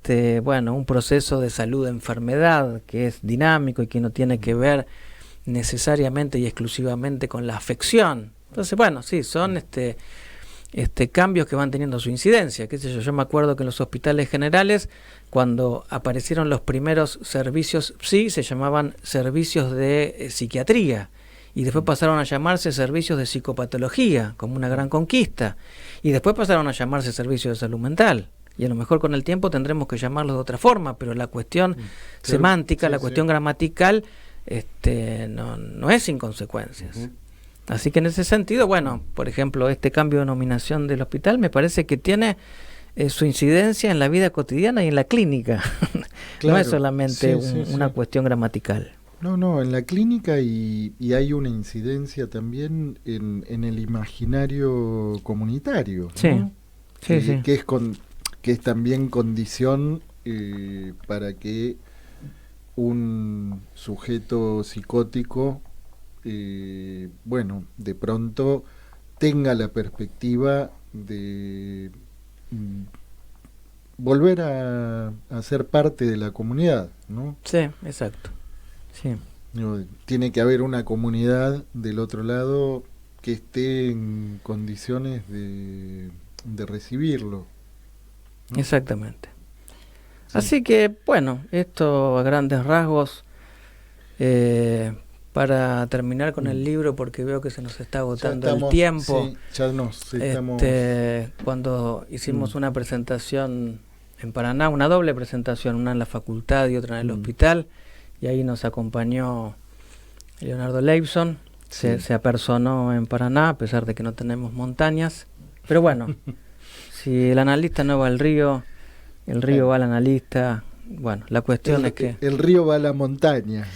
un proceso de salud-enfermedad que es dinámico y que no tiene que ver necesariamente y exclusivamente con la afección. Entonces, bueno, sí, son cambios que van teniendo su incidencia. Qué sé yo me acuerdo que en los hospitales generales, cuando aparecieron los primeros servicios PSI, se llamaban servicios de psiquiatría, y después pasaron a llamarse servicios de psicopatología, como una gran conquista, y después pasaron a llamarse servicios de salud mental. Y a lo mejor con el tiempo tendremos que llamarlos de otra forma, pero la cuestión semántica, la cuestión gramatical, no es sin consecuencias. Así que en ese sentido, bueno, por ejemplo, este cambio de denominación del hospital me parece que tiene su incidencia en la vida cotidiana y en la clínica. No es solamente una cuestión gramatical. No, en la clínica y hay una incidencia también en el imaginario comunitario, ¿no? Que es también condición para que un sujeto psicótico de pronto tenga la perspectiva de volver a ser parte de la comunidad, ¿no? Sí, exacto. Sí. Tiene que haber una comunidad del otro lado que esté en condiciones de recibirlo, ¿no? Exactamente. Sí. Así que, bueno, esto a grandes rasgos. Para terminar con el libro, porque veo que se nos está agotando el tiempo. Sí, ya estamos... Cuando hicimos una presentación en Paraná, una doble presentación, una en la facultad y otra en el hospital, y ahí nos acompañó Leonardo Leibson, se apersonó en Paraná, a pesar de que no tenemos montañas. Pero bueno, si el analista no va al río, el río va al analista. Bueno, la cuestión es que... El río va a la montaña.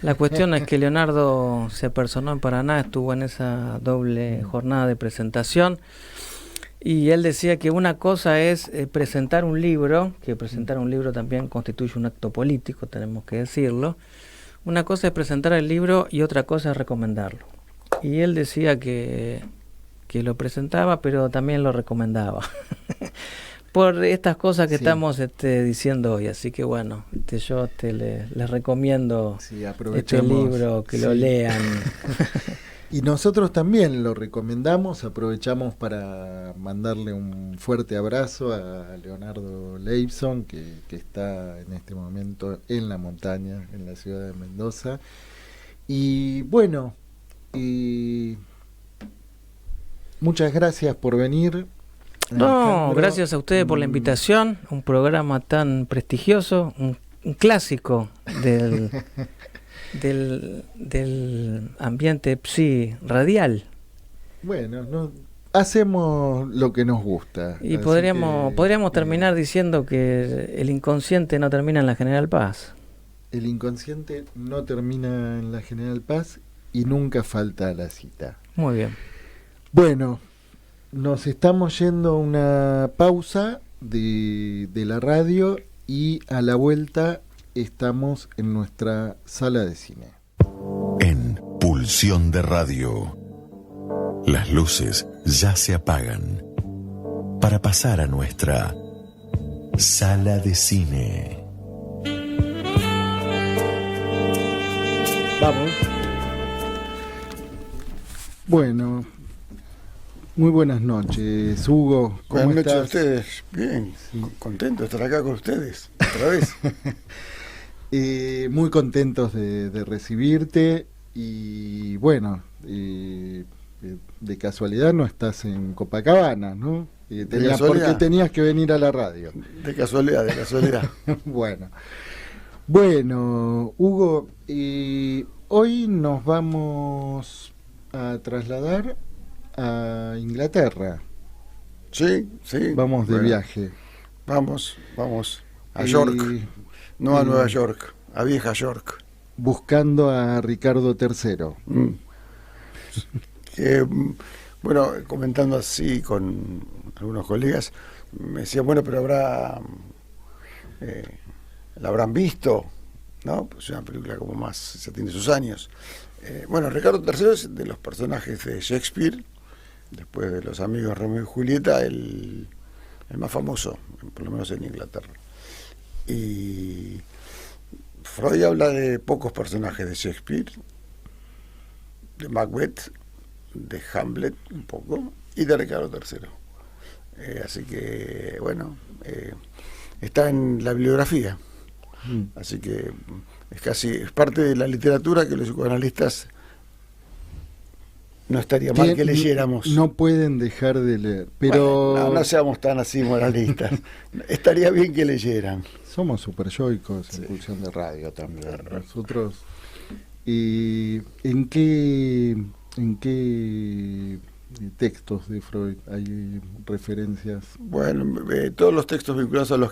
La cuestión es que Leonardo se apersonó en Paraná, estuvo en esa doble jornada de presentación, y él decía que una cosa es presentar un libro, que presentar un libro también constituye un acto político, tenemos que decirlo. Una cosa es presentar el libro y otra cosa es recomendarlo. Y él decía que lo presentaba, pero también lo recomendaba. Por estas cosas que estamos diciendo hoy. Así que bueno, yo les recomiendo este libro, que lo lean. Y nosotros también lo recomendamos, aprovechamos para mandarle un fuerte abrazo a Leonardo Leibson, que está en este momento en la montaña, en la ciudad de Mendoza. Y bueno, y muchas gracias por venir. No, Alejandro. gracias a ustedes por la invitación, un programa tan prestigioso, un clásico del ambiente psi radial. Bueno, no, hacemos lo que nos gusta. Y así podríamos que, terminar diciendo que el inconsciente no termina en la General Paz. el inconsciente no termina en la General Paz y nunca falta a la cita. Muy bien. Bueno, nos estamos yendo a una pausa de la radio y a la vuelta estamos en nuestra sala de cine. En Pulsión de Radio, las luces ya se apagan para pasar a nuestra sala de cine. Vamos. Bueno, muy buenas noches, Hugo. ¿Cómo Buenas noches a estás? ustedes. Bien, contento de estar acá con ustedes, otra vez. Muy contentos de recibirte y bueno, de casualidad no estás en Copacabana, ¿no? Porque tenías que venir a la radio. De casualidad, de casualidad. Bueno, Hugo, hoy nos vamos a trasladar a Inglaterra. Sí. Vamos de bueno, viaje. Vamos a York, no a Nueva York, a vieja York. Buscando a Ricardo III. Bueno, comentando así con algunos colegas, me decían, bueno, pero la habrán visto, ¿no? Pues es una película como más, ya tiene sus años. Bueno, Ricardo III es de los personajes de Shakespeare, después de los amigos Romeo y Julieta, el más famoso, por lo menos en Inglaterra. Y Freud habla de pocos personajes de Shakespeare, de Macbeth, de Hamlet un poco, y de Ricardo III. Así que, bueno, está en la bibliografía. Así que es parte de la literatura que los psicoanalistas no estaría mal que leyéramos. No pueden dejar de leer, pero bueno, no seamos tan así moralistas. Estaría bien que leyeran. Somos superyoicos en Pulsión de Radio también. Nosotros, ¿en qué textos de Freud hay referencias? Bueno, todos los textos vinculados a los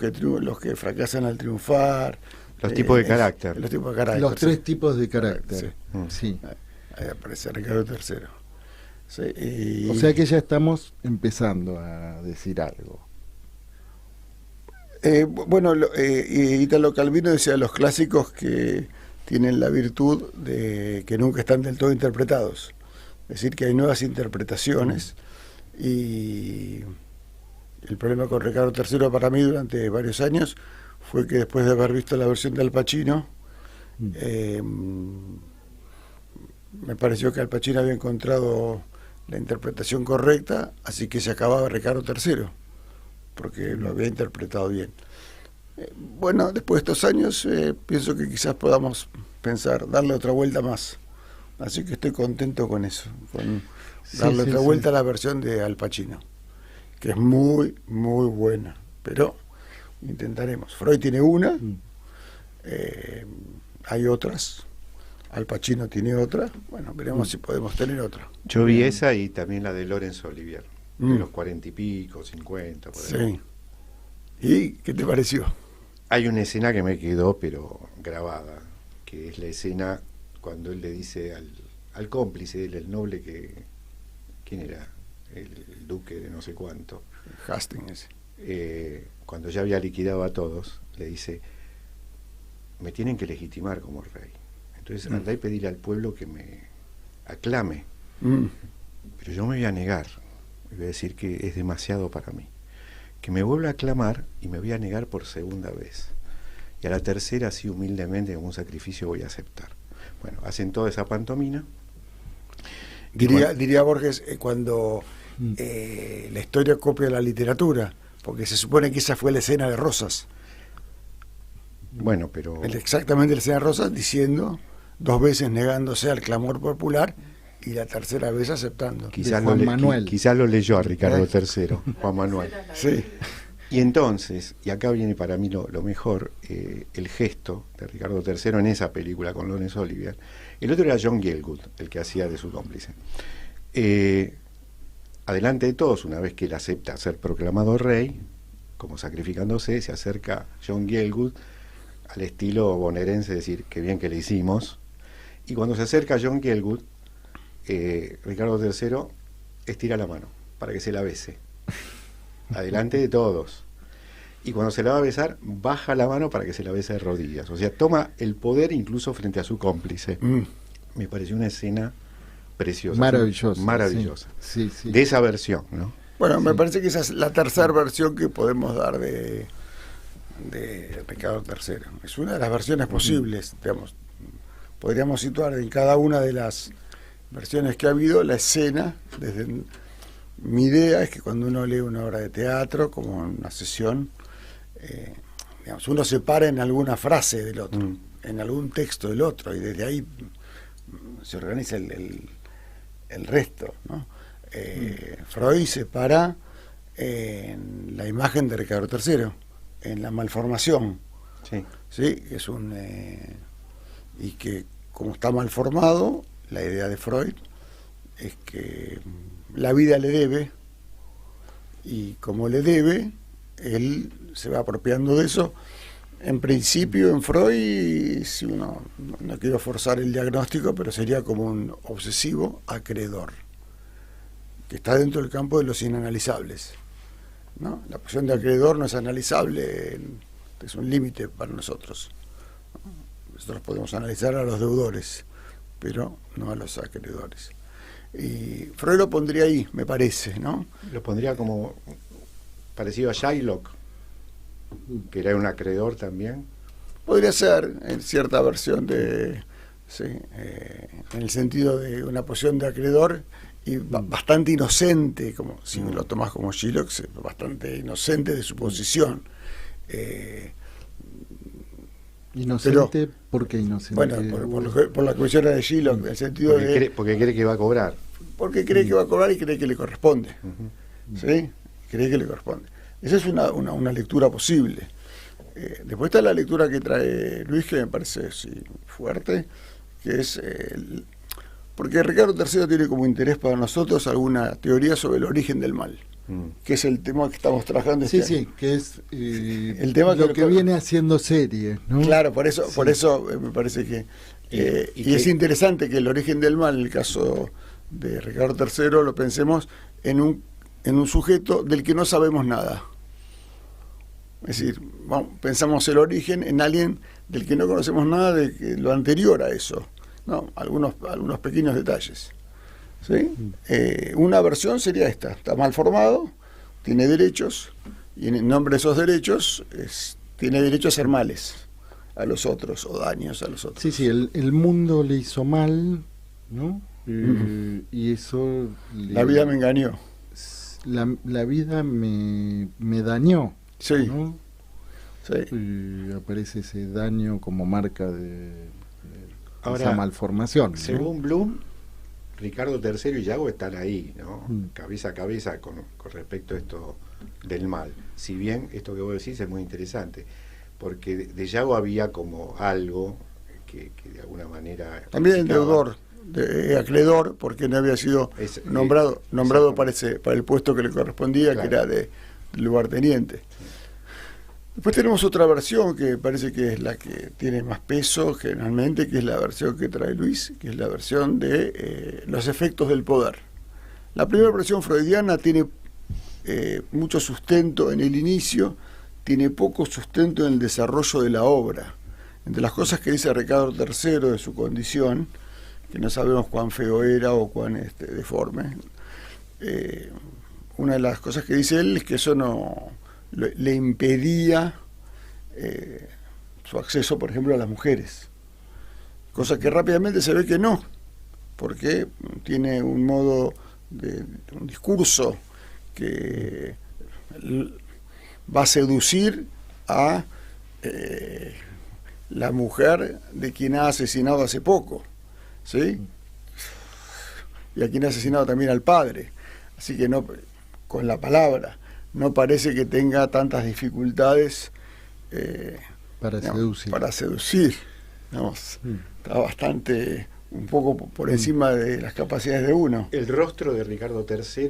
que fracasan al triunfar. Los tipos de carácter. Los tipos de carácter. Los tres tipos de carácter. Sí. Ahí aparece Ricardo III. Sí, o sea que ya estamos empezando a decir algo. Bueno, Italo Calvino decía los clásicos que tienen la virtud de que nunca están del todo interpretados. Es decir, que hay nuevas interpretaciones y el problema con Ricardo III para mí durante varios años fue que después de haber visto la versión de Al Pacino, me pareció que Al Pacino había encontrado la interpretación correcta, así que se acababa Ricardo III, porque lo había interpretado bien. Bueno, después de estos años pienso que quizás podamos pensar, darle otra vuelta más. Así que estoy contento con eso, con darle otra vuelta a la versión de Al Pacino, que es muy, muy buena, pero intentaremos. Freud tiene una, hay otras, Al Pacino tiene otra, bueno, veremos si podemos tener otra. Yo vi esa y también la de Laurence Olivier, de los 40 y pico, 50, por ahí. Sí. ¿Y qué te pareció? Hay una escena que me quedó, pero grabada, que es la escena cuando él le dice al cómplice, el noble ¿quién era? El duque de no sé cuánto. Hastings. Cuando ya había liquidado a todos, le dice, me tienen que legitimar como rey. Entonces andá y pedirle al pueblo que me aclame. Pero yo me voy a negar. Voy a decir que es demasiado para mí. Que me vuelva a aclamar y me voy a negar por segunda vez. Y a la tercera, así humildemente, como un sacrificio, voy a aceptar. Bueno, hacen toda esa pantomima. Diría Borges, cuando la historia copia la literatura, porque se supone que esa fue la escena de Rosas. Bueno, pero... Exactamente la escena de Rosas, diciendo, 2 veces negándose al clamor popular, y la tercera vez aceptando. Quizás Juan Manuel. Quizás lo leyó a Ricardo III, Juan Manuel. Sí. Y entonces, y acá viene para mí lo mejor, el gesto de Ricardo III en esa película con Laurence Olivier. El otro era John Gielgud, el que hacía de su cómplice. Adelante de todos, una vez que él acepta ser proclamado rey, como sacrificándose, se acerca John Gielgud al estilo bonaerense, decir, qué bien que le hicimos. Y cuando se acerca John Gielgud, Ricardo III estira la mano para que se la bese. Adelante de todos. Y cuando se la va a besar, baja la mano para que se la bese de rodillas. O sea, toma el poder incluso frente a su cómplice. Me pareció una escena preciosa. Maravillosa. Maravillosa. Sí, sí. De esa versión, ¿no? Bueno, me parece que esa es la tercera versión que podemos dar de Ricardo III. Es una de las versiones posibles, digamos. Podríamos situar en cada una de las versiones que ha habido la escena. Mi idea es que cuando uno lee una obra de teatro, como en una sesión, digamos, uno se para en alguna frase del otro, en algún texto del otro, y desde ahí se organiza el resto, ¿no? Freud se para en la imagen de Ricardo III, en la malformación, ¿sí? Es y que como está mal formado, la idea de Freud es que la vida le debe, y como le debe, él se va apropiando de eso. En principio, en Freud, si uno, no quiero forzar el diagnóstico, pero sería como un obsesivo acreedor, que está dentro del campo de los inanalizables, ¿no? La posición de acreedor no es analizable, es un límite para nosotros. Nosotros podemos analizar a los deudores, pero no a los acreedores. Y Freud lo pondría ahí, me parece, ¿no? Lo pondría como parecido a Shylock, que era un acreedor también. Podría ser, en cierta versión de... Sí, en el sentido de una posición de acreedor y bastante inocente, como si lo tomás como Shylock, bastante inocente de su posición. ¿Inocente? ¿Por qué inocente? Bueno, por la cuestión de Shylock, en el sentido porque cree que va a cobrar. Porque cree que va a cobrar y cree que le corresponde. ¿Sí? Cree que le corresponde. Esa es una lectura posible. Después está la lectura que trae Luis, que me parece fuerte, que es... porque Ricardo III tiene como interés para nosotros alguna teoría sobre el origen del mal, que es el tema que estamos trabajando este año. Sí, que es el tema lo que viene haciendo serie, ¿no? Claro, por eso me parece que... y es interesante que el origen del mal, en el caso de Ricardo III, lo pensemos en un sujeto del que no sabemos nada. Es decir, pensamos el origen en alguien del que no conocemos nada de lo anterior a eso, ¿no? Algunos pequeños detalles, ¿sí? Una versión sería esta: está mal formado, tiene derechos, y en nombre de esos derechos tiene derecho a hacer males a los otros o daños a los otros. Sí, el mundo le hizo mal, ¿no? Y eso... La vida me engañó. La vida me dañó. Sí. ¿No? Sí. Aparece ese daño como marca de esa malformación, ¿no? Según Bloom, Ricardo III y Yago están ahí, ¿no? Cabeza a cabeza con respecto a esto del mal. Si bien esto que vos decís es muy interesante, porque de Yago había como algo que de alguna manera... También el deudor, acreedor, porque no había sido nombrado para el puesto que le correspondía, claro, que era de lugarteniente. Después tenemos otra versión que parece que es la que tiene más peso generalmente, que es la versión que trae Luis, que es la versión de los efectos del poder. La primera versión freudiana tiene mucho sustento en el inicio, tiene poco sustento en el desarrollo de la obra. Entre las cosas que dice Ricardo III de su condición, que no sabemos cuán feo era o cuán deforme, una de las cosas que dice él es que eso no le impedía su acceso, por ejemplo, a las mujeres, cosa que rápidamente se ve que no, porque tiene un modo un discurso que va a seducir a la mujer de quien ha asesinado hace poco, ¿sí? y a quien ha asesinado también al padre. Así que no, con la palabra, no parece que tenga tantas dificultades para seducir. Para seducir. Está bastante, un poco por encima de las capacidades de uno. El rostro de Ricardo III,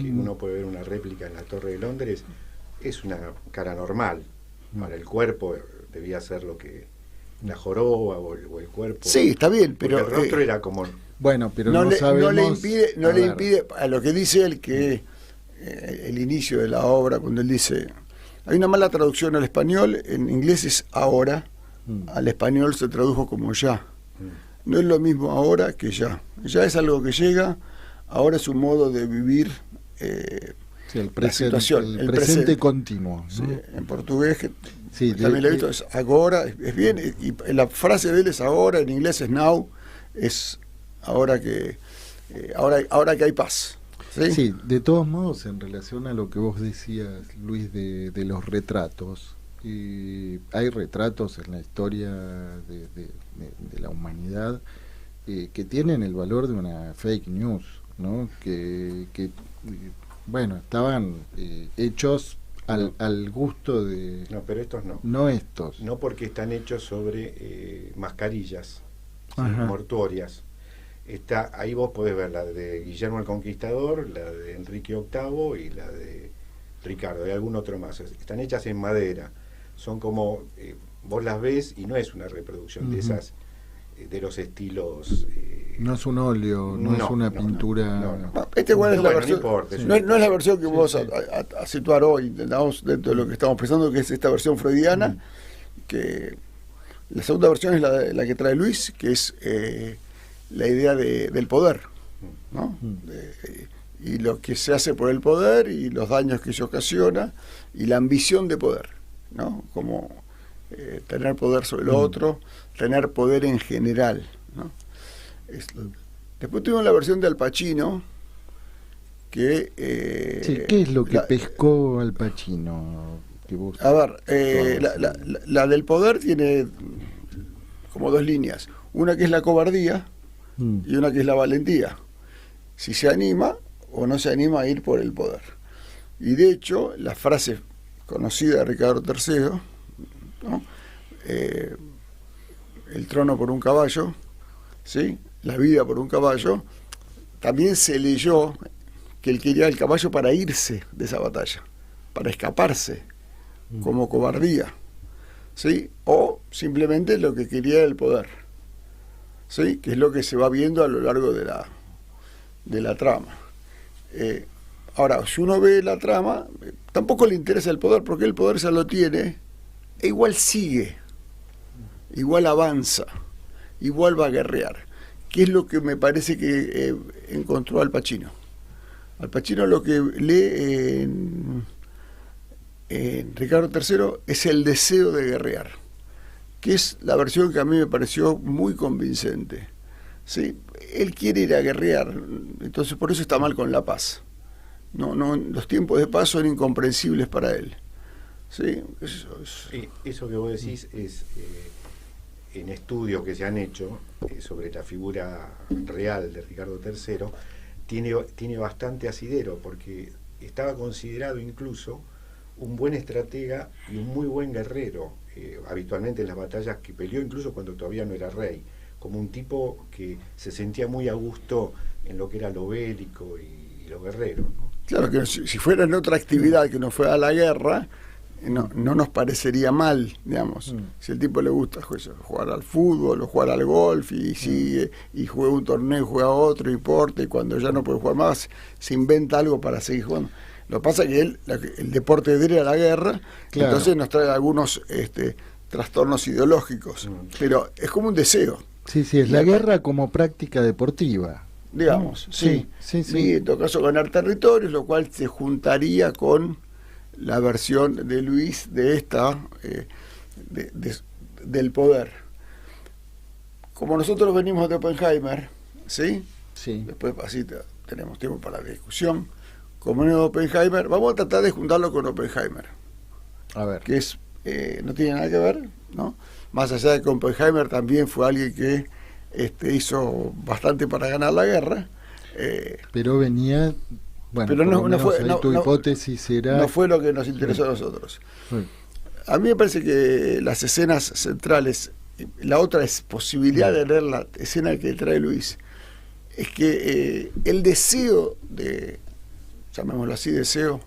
que uno puede ver una réplica en la Torre de Londres, es una cara normal. Para el cuerpo debía ser lo que la joroba o el cuerpo. Sí, está bien, pero el rostro era como... Bueno, pero no sabemos... No le impide, a lo que dice él, que el inicio de la obra, cuando él dice, hay una mala traducción al español, en inglés es ahora, al español se tradujo como ya. No es lo mismo ahora que ya. Ya es algo que llega, ahora es un modo de vivir el presente continuo, ¿no? Sí, en portugués, que sí, también lo he visto, es agora, es bien, y la frase de él es ahora, en inglés es now, es ahora que hay paz. ¿Sí? Sí, de todos modos, en relación a lo que vos decías, Luis, de los retratos, hay retratos en la historia de la humanidad que tienen el valor de una fake news, ¿no? Que bueno, estaban hechos al gusto de... No, pero estos no. No estos. No, porque están hechos sobre mascarillas mortuorias. Ahí vos podés ver la de Guillermo el Conquistador, la de Enrique VIII y la de Ricardo, y algún otro más. Están hechas en madera. Son como... vos las ves y no es una reproducción de esas... de los estilos... no es un óleo, no es una pintura... No. Igual es la versión, no es la versión que vos a situar hoy, intentamos dentro de lo que estamos pensando, que es esta versión freudiana, que la segunda versión es la que trae Luis, que es la idea del poder, ¿no? Y lo que se hace por el poder y los daños que se ocasiona y la ambición de poder, ¿no? Como tener poder sobre lo otro, tener poder en general, ¿no? Después tuvimos la versión de Al Pacino, que... ¿qué es lo que pescó Al Pacino? A ver, la del poder tiene como dos líneas. Una que es la cobardía y una que es la valentía. Si se anima o no se anima a ir por el poder. Y de hecho, la frase conocida de Ricardo III, ¿no? El trono por un caballo, ¿sí? La vida por un caballo, también se leyó que él quería el caballo para irse de esa batalla, para escaparse, como cobardía, ¿sí? O simplemente lo que quería era el poder, ¿sí? Que es lo que se va viendo a lo largo de la trama. Ahora, si uno ve la trama, tampoco le interesa el poder, porque el poder ya lo tiene, e igual sigue, igual avanza, igual va a guerrear. ¿Qué es lo que me parece que encontró Al Pacino? Al Pacino lo que lee en Ricardo III es el deseo de guerrear, que es la versión que a mí me pareció muy convincente, ¿sí? Él quiere ir a guerrear, entonces por eso está mal con la paz. No, los tiempos de paz son incomprensibles para él. ¿Sí? Eso que vos decís es... en estudios que se han hecho sobre la figura real de Ricardo III, tiene bastante asidero, porque estaba considerado incluso un buen estratega y un muy buen guerrero, habitualmente en las batallas que peleó, incluso cuando todavía no era rey, como un tipo que se sentía muy a gusto en lo que era lo bélico y lo guerrero, ¿no? Claro que si fuera en otra actividad que no fuera la guerra, no nos parecería mal, digamos. Si al tipo le gusta jugar al fútbol o jugar al golf y sigue y juega un torneo, juega otro, importa, y cuando ya no puede jugar más, se inventa algo para seguir jugando. Lo que pasa es que el deporte de él era la guerra, claro. Entonces nos trae algunos trastornos ideológicos, pero es como un deseo. Sí, es la guerra como práctica deportiva. Digamos, sí. Y en todo caso ganar territorios, lo cual se juntaría con la versión de Luis de esta del poder. Como nosotros venimos de Oppenheimer, ¿sí? Después así tenemos tiempo para la discusión. Como venimos de Oppenheimer, vamos a tratar de juntarlo con Oppenheimer. A ver. Que es no tiene nada que ver, ¿no? Más allá de que Oppenheimer también fue alguien que hizo bastante para ganar la guerra. Pero venía... Bueno, pero no fue, tu hipótesis era... No fue lo que nos interesó a nosotros. Sí. A mí me parece que las escenas centrales, la otra es posibilidad de leer la escena que trae Luis, es que el deseo llamémoslo así, deseo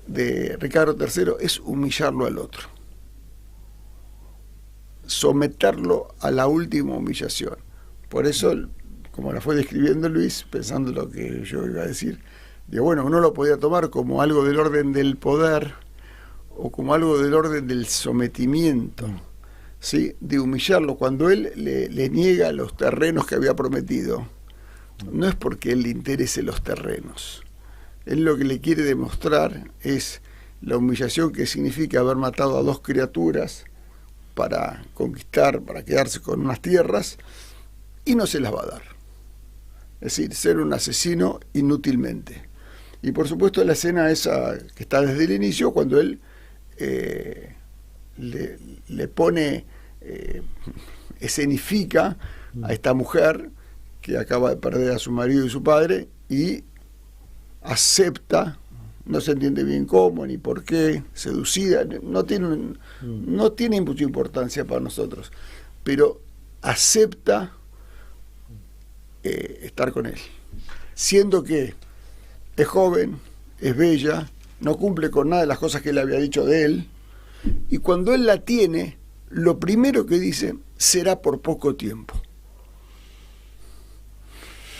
de Ricardo III es humillarlo al otro, someterlo a la última humillación. Por eso, como la fue describiendo Luis, pensando lo que yo iba a decir, digo, bueno, uno lo podía tomar como algo del orden del poder o como algo del orden del sometimiento, ¿sí? De humillarlo. Cuando él le niega los terrenos que había prometido, no es porque él le interese los terrenos. Él lo que le quiere demostrar es la humillación que significa haber matado a dos criaturas para conquistar, para quedarse con unas tierras, y no se las va a dar. Es decir, ser un asesino inútilmente. Y por supuesto la escena esa que está desde el inicio, cuando él le pone, escenifica a esta mujer que acaba de perder a su marido y su padre, y acepta, no se entiende bien cómo ni por qué, seducida, no tiene mucha importancia para nosotros, pero acepta estar con él, siendo que es joven, es bella, no cumple con nada de las cosas que él había dicho de él, y cuando él la tiene, lo primero que dice, será por poco tiempo.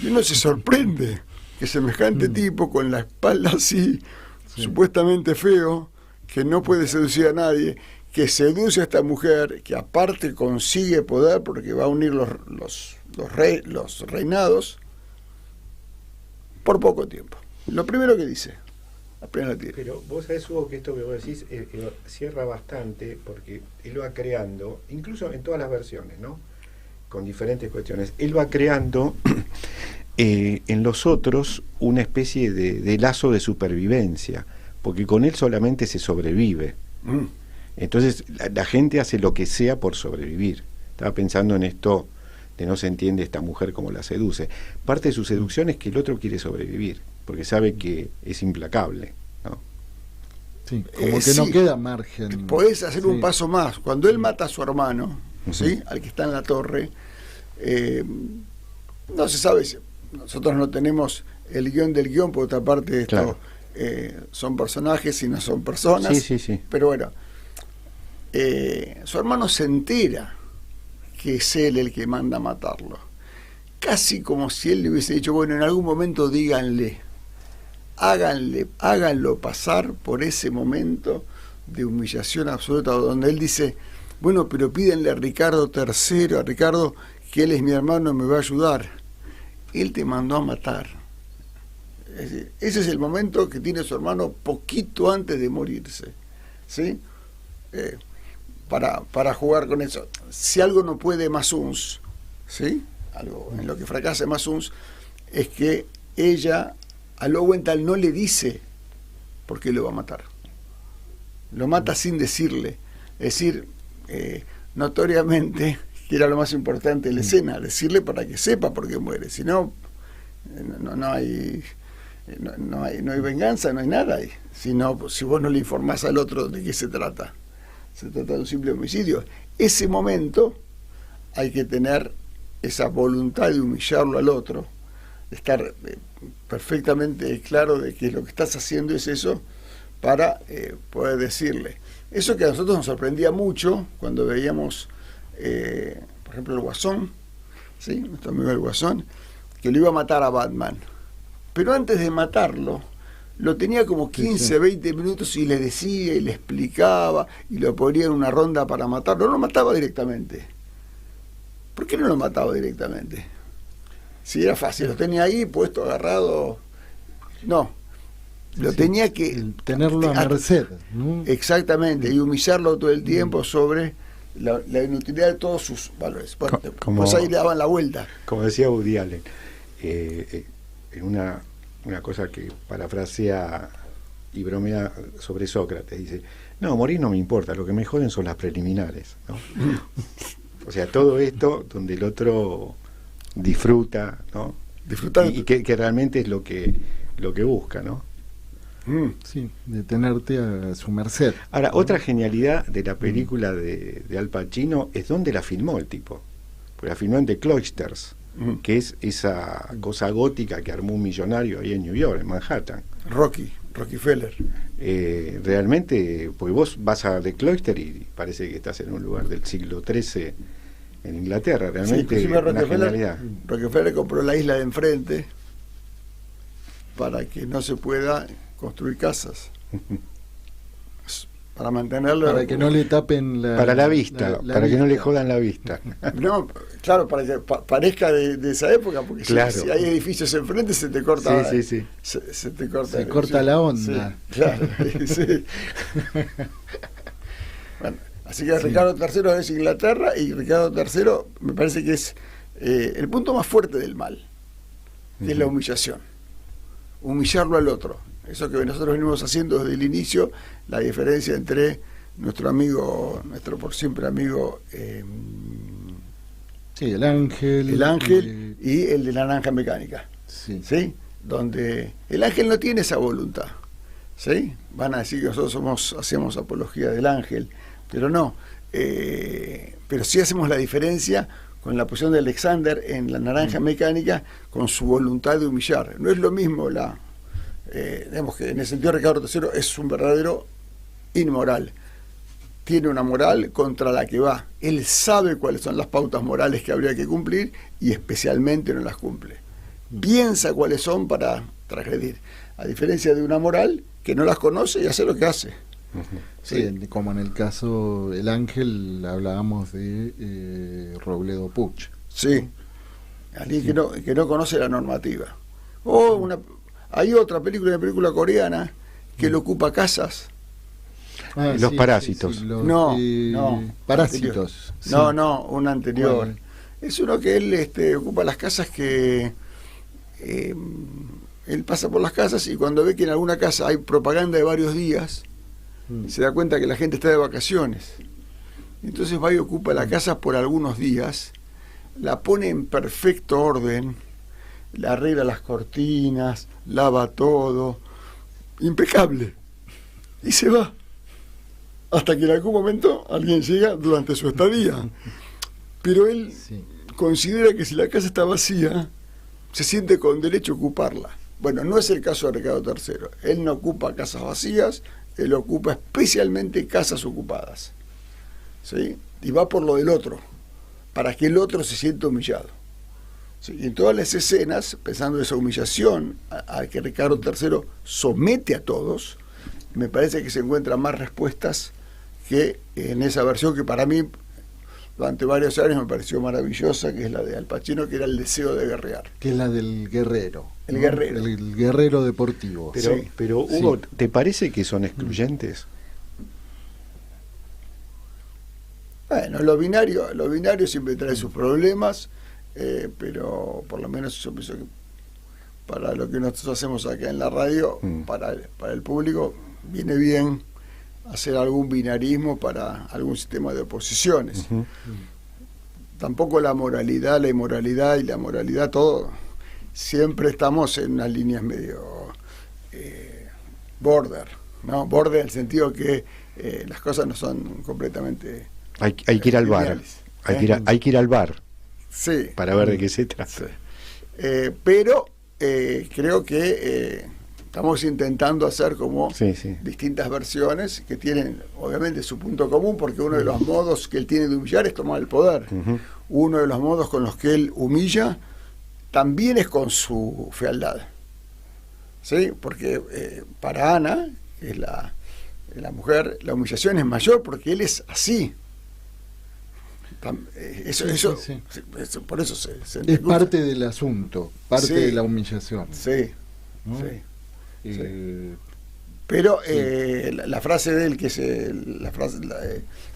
Y uno se sorprende que semejante tipo, con la espalda así, supuestamente feo, que no puede seducir a nadie, que seduce a esta mujer, que aparte consigue poder porque va a unir los reinados, por poco tiempo. Lo primero que dice, apenas la tiene. Pero vos sabés, Hugo, que esto que vos decís cierra bastante, porque él va creando, incluso en todas las versiones, ¿no? Con diferentes cuestiones, él va creando en los otros una especie de lazo de supervivencia, porque con él solamente se sobrevive. Entonces la gente hace lo que sea por sobrevivir. Estaba pensando en esto de no se entiende esta mujer como la seduce. Parte de su seducción es que el otro quiere sobrevivir, porque sabe que es implacable, ¿no? Sí, como que no queda margen. Podés hacer un paso más. Cuando él mata a su hermano, ¿sí? Al que está en la torre, no se sabe si... Nosotros no tenemos el guión del guión, por otra parte esto, claro. Son personajes y no son personas. Sí. Pero bueno, su hermano se entera que es él el que manda a matarlo. Casi como si él le hubiese dicho, bueno, en algún momento háganlo pasar por ese momento de humillación absoluta, donde él dice, bueno, pero pídenle a Ricardo III, a Ricardo, que él es mi hermano y me va a ayudar. Él te mandó a matar. Es decir, ese es el momento que tiene su hermano poquito antes de morirse, ¿sí? Para jugar con eso. Si algo no puede Mazuns, ¿sí? Algo en lo que fracasa Mazuns, es que ella a Lowenthal no le dice por qué lo va a matar. Lo mata sin decirle. Es decir, notoriamente, que era lo más importante de la escena, decirle para que sepa por qué muere. Si no, no hay venganza, no hay nada ahí. Si vos no le informás al otro de qué se trata. Se trata de un simple homicidio. Ese momento hay que tener esa voluntad de humillarlo al otro, de estar perfectamente claro de que lo que estás haciendo es eso, para poder decirle. Eso que a nosotros nos sorprendía mucho cuando veíamos, por ejemplo, el Guasón, ¿sí? Nuestro amigo el Guasón, que lo iba a matar a Batman. Pero antes de matarlo, lo tenía como 15, 20 minutos y le decía y le explicaba y lo ponía en una ronda para matarlo. No lo mataba directamente. ¿Por qué no lo mataba directamente? Si era fácil, lo tenía ahí puesto, agarrado. No, lo tenía que... tenerlo a merced, ¿no? Exactamente, y humillarlo todo el tiempo sobre la inutilidad de todos sus valores. Bueno, pues ahí le daban la vuelta. Como decía Woody Allen, en una cosa que parafrasea y bromea sobre Sócrates, dice, no, morir no me importa, lo que me joden son las preliminares, ¿no? O sea, todo esto donde el otro disfruta, ¿no? disfrutar. Y que realmente es lo que busca, ¿no? Sí, de tenerte a su merced. Ahora, otra genialidad de la película de Al Pacino es dónde la filmó el tipo. Pues la filmó en The Cloisters, que es esa cosa gótica que armó un millonario ahí en New York, en Manhattan. Rockefeller. Realmente, pues vos vas a The Cloister y parece que estás en un lugar del siglo XIII en Inglaterra. Realmente una genialidad. Rockefeller compró la isla de enfrente para que no se pueda construir casas. Para mantenerlo. Para que no le tapen para la vista, para que no le jodan la vista. No, claro, para que parezca de esa época, porque claro. si hay edificios enfrente se te corta. Sí. Se te corta. Se corta la onda. Sí, claro, sí. Bueno, así que Ricardo III es Inglaterra, y Ricardo III me parece que es el punto más fuerte del mal, que es la humillación. Humillarlo al otro. Eso que nosotros venimos haciendo desde el inicio, la diferencia entre nuestro por siempre amigo, sí, el ángel y el de la naranja mecánica, sí. Donde el ángel no tiene esa voluntad, ¿sí? Van a decir que nosotros hacemos apología del ángel, pero no, pero sí hacemos la diferencia con la posición de Alexander en la naranja mecánica, con su voluntad de humillar. No es lo mismo digamos que en el sentido de Ricardo III es un verdadero inmoral. Tiene una moral contra la que va. Él sabe cuáles son las pautas morales que habría que cumplir y especialmente no las cumple. Piensa cuáles son para transgredir. A diferencia de una moral que no las conoce y hace lo que hace. Sí, como en el caso El Ángel, hablábamos de Robledo Puch. Sí, alguien que no conoce la normativa. Hay otra película, una película coreana, que él ocupa casas. Los parásitos. No. Parásitos. Sí. No, un anterior. Bueno. Es uno que él ocupa las casas que... él pasa por las casas y cuando ve que en alguna casa hay propaganda de varios días, se da cuenta que la gente está de vacaciones. Entonces va y ocupa la casa por algunos días, la pone en perfecto orden, le arregla las cortinas, lava todo, impecable, y se va. Hasta que en algún momento alguien llega durante su estadía. Pero él considera que si la casa está vacía, se siente con derecho a ocuparla. Bueno, no es el caso de Ricardo III. Él no ocupa casas vacías, él ocupa especialmente casas ocupadas. ¿Sí? Y va por lo del otro, para que el otro se sienta humillado. ¿Sí? Y en todas las escenas, pensando en esa humillación a que Ricardo III somete a todos, me parece que se encuentran más respuestas que en esa versión que para mí durante varios años me pareció maravillosa, que es la de Al Pacino, que era el deseo de guerrear. Que es la del guerrero. El guerrero. El guerrero deportivo. Pero Hugo, ¿te parece que son excluyentes? Bueno, lo binario siempre trae sus problemas, pero por lo menos yo pienso que para lo que nosotros hacemos acá en la radio, para el público, viene bien hacer algún binarismo para algún sistema de oposiciones. Tampoco la moralidad, la inmoralidad y la moralidad, todo, siempre estamos en unas líneas medio border, ¿no? Border en el sentido que las cosas no son completamente... Hay que ir al bar. Hay que ir al bar. Sí. Para ver de qué se trata. Sí. Pero creo que estamos intentando hacer como distintas versiones que tienen obviamente su punto común, porque uno de los modos que él tiene de humillar es tomar el poder. Uno de los modos con los que él humilla también es con su fealdad. ¿Sí? Porque para Ana, que es la mujer, la humillación es mayor porque él es así. Eso, por eso se es parte del asunto, parte de la humillación. ¿No? Pero la frase de él, que es la frase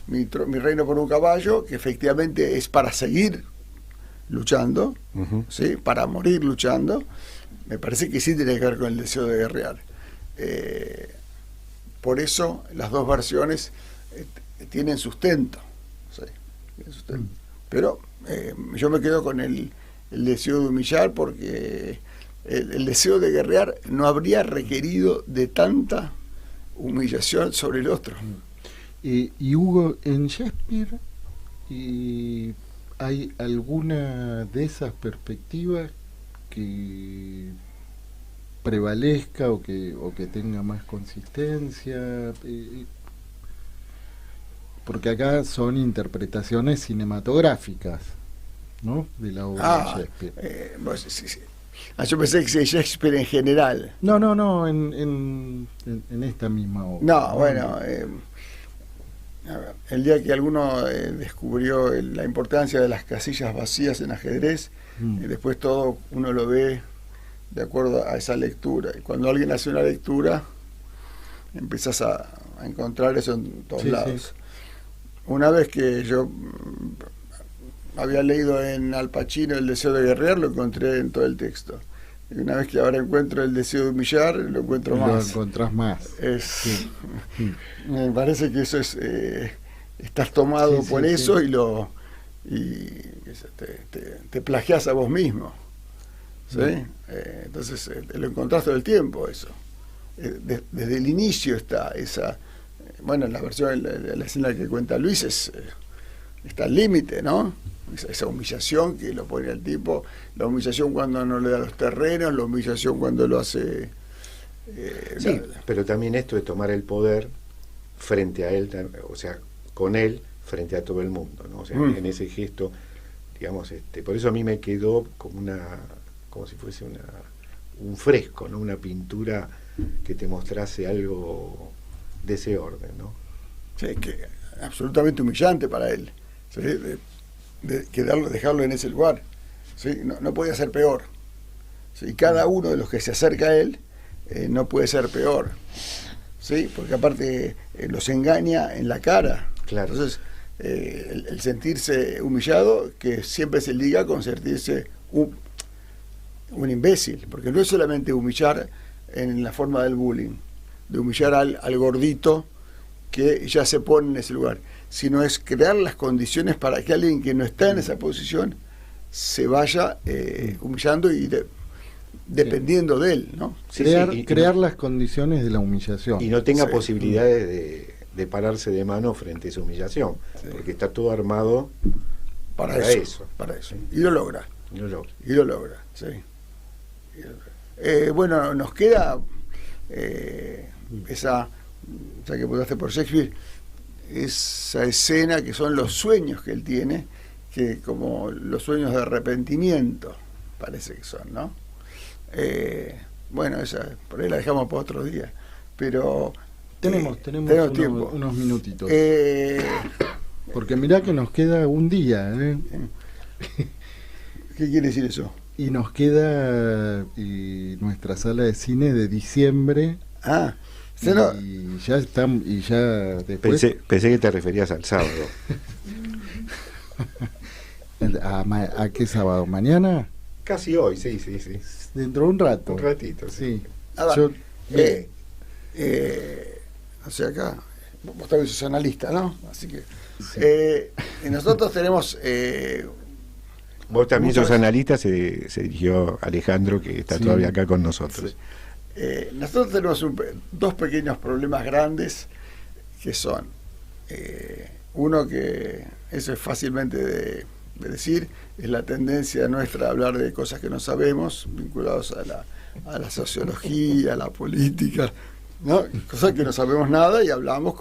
mi reino por un caballo, que efectivamente es para seguir luchando, ¿sí? Para morir luchando, me parece que sí tiene que ver con el deseo de guerrear. Por eso las dos versiones tienen sustento. ¿Sí? Pero yo me quedo con el el deseo de humillar, porque el deseo de guerrear no habría requerido de tanta humillación sobre el otro. Y Hugo, en Shakespeare, ¿hay alguna de esas perspectivas que prevalezca o que tenga más consistencia? Porque acá son interpretaciones cinematográficas, ¿no?, de la obra de Shakespeare. Sí. Yo pensé que Shakespeare en general. No, en esta misma obra. No, bueno, a ver, el día que alguno descubrió la importancia de las casillas vacías en ajedrez, y después todo uno lo ve de acuerdo a esa lectura. Y cuando alguien hace una lectura, empiezas a encontrar eso en todos lados. Sí. Una vez que yo había leído en Al Pacino El deseo de guerrear, lo encontré en todo el texto. Y una vez que ahora encuentro El deseo de humillar, lo encuentro más. Lo encontrás más. Sí. Me parece que eso es... estás tomado por eso y te plagias a vos mismo. ¿Sí? Entonces lo encontrás todo el tiempo eso. Desde el inicio está esa... Bueno, en la versión, la escena que cuenta Luis está al límite, ¿no? Esa humillación que lo pone al tipo, la humillación cuando no le da los terrenos, la humillación cuando lo hace... sí, pero también esto de tomar el poder frente a él, o sea, con él frente a todo el mundo, ¿no? O sea, en ese gesto, digamos, por eso a mí me quedó como si fuese un fresco, ¿no? Una pintura que te mostrase algo de ese orden, ¿no? Sí, que absolutamente humillante para él, ¿sí? Dejarlo en ese lugar, ¿sí? No podía ser peor, ¿sí? Cada uno de los que se acerca a él no puede ser peor, ¿sí? Porque aparte los engaña en la cara. Claro. Entonces el sentirse humillado, que siempre se liga con sentirse un imbécil, porque no es solamente humillar en la forma del bullying, de humillar al gordito que ya se pone en ese lugar, sino es crear las condiciones para que alguien que no está en esa posición se vaya humillando y dependiendo de él, ¿no? Crear las condiciones de la humillación. Y no tenga posibilidades de pararse de mano frente a esa humillación, porque está todo armado para eso. Y lo logra. Sí. Bueno, nos queda esa, ya que votaste por Shakespeare, esa escena que son los sueños que él tiene, que como los sueños de arrepentimiento parece que son, ¿no? Bueno, esa por ahí la dejamos para otro día, pero tenemos tiempo, unos minutitos, porque mirá que nos queda un día, ¿Qué quiere decir eso? Y nos queda nuestra sala de cine de diciembre. Y ya están, y ya después... Pensé que te referías al sábado. ¿A qué sábado? ¿Mañana? Casi hoy, sí. Dentro de un rato. Un ratito, sí. O sea, acá, vos también sos analista, ¿no? Así que nosotros tenemos... Vos también sos analista, se dirigió Alejandro, que está todavía acá con nosotros. Sí. Nosotros tenemos dos pequeños problemas grandes, que son uno, que eso es fácilmente de decir, es la tendencia nuestra a hablar de cosas que no sabemos, vinculados a la sociología, a la política, ¿no? Cosas que no sabemos nada y hablamos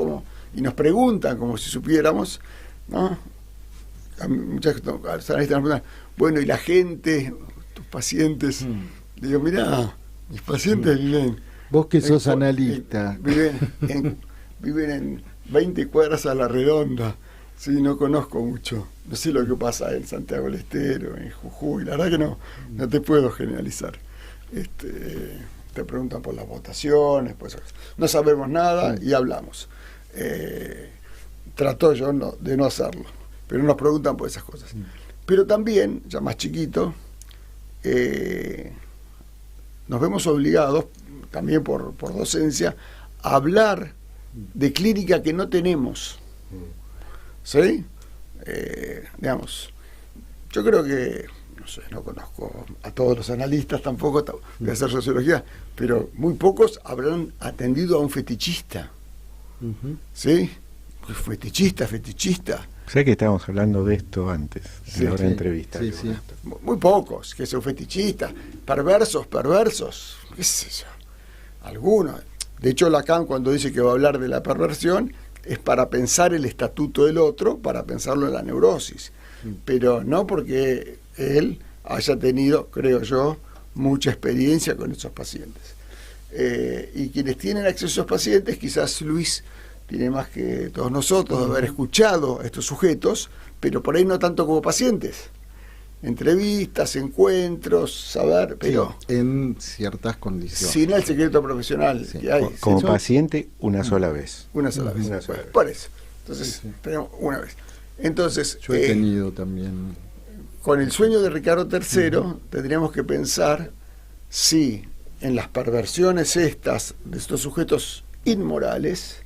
y nos preguntan como si supiéramos, ¿no? Muchas analistas nos preguntan, bueno, y la gente, tus pacientes, digo, mirá, mis pacientes viven... Vos que sos analista. Viven en 20 cuadras a la redonda. Sí, no conozco mucho. No sé lo que pasa en Santiago del Estero, en Jujuy. La verdad que no te puedo generalizar. Te preguntan por las votaciones, pues no sabemos nada y hablamos. Trato yo de no hacerlo, pero nos preguntan por esas cosas. Pero también, ya más chiquito, nos vemos obligados, también por docencia, a hablar de clínica que no tenemos. ¿Sí? Digamos, yo creo que no sé, no conozco a todos los analistas tampoco, voy a hacer sociología, pero muy pocos habrán atendido a un fetichista. ¿Sí? Fetichista. Sé que estábamos hablando de esto antes, en la entrevista. Sí. Muy pocos, que son fetichistas. Perversos, qué sé yo. Algunos. De hecho, Lacan, cuando dice que va a hablar de la perversión, es para pensar el estatuto del otro, para pensarlo en la neurosis. Pero no porque él haya tenido, creo yo, mucha experiencia con esos pacientes. Y quienes tienen acceso a esos pacientes, quizás Luis tiene más que todos nosotros de haber escuchado a estos sujetos, pero por ahí no tanto como pacientes. Entrevistas, encuentros, saber, pero sí, en ciertas condiciones. Sin el secreto profesional que hay. Como paciente, una sola vez. Una sola vez. Por eso. Entonces, pero una vez. Entonces, yo he tenido también. Con el sueño de Ricardo III, tendríamos que pensar si en las perversiones estas de estos sujetos inmorales,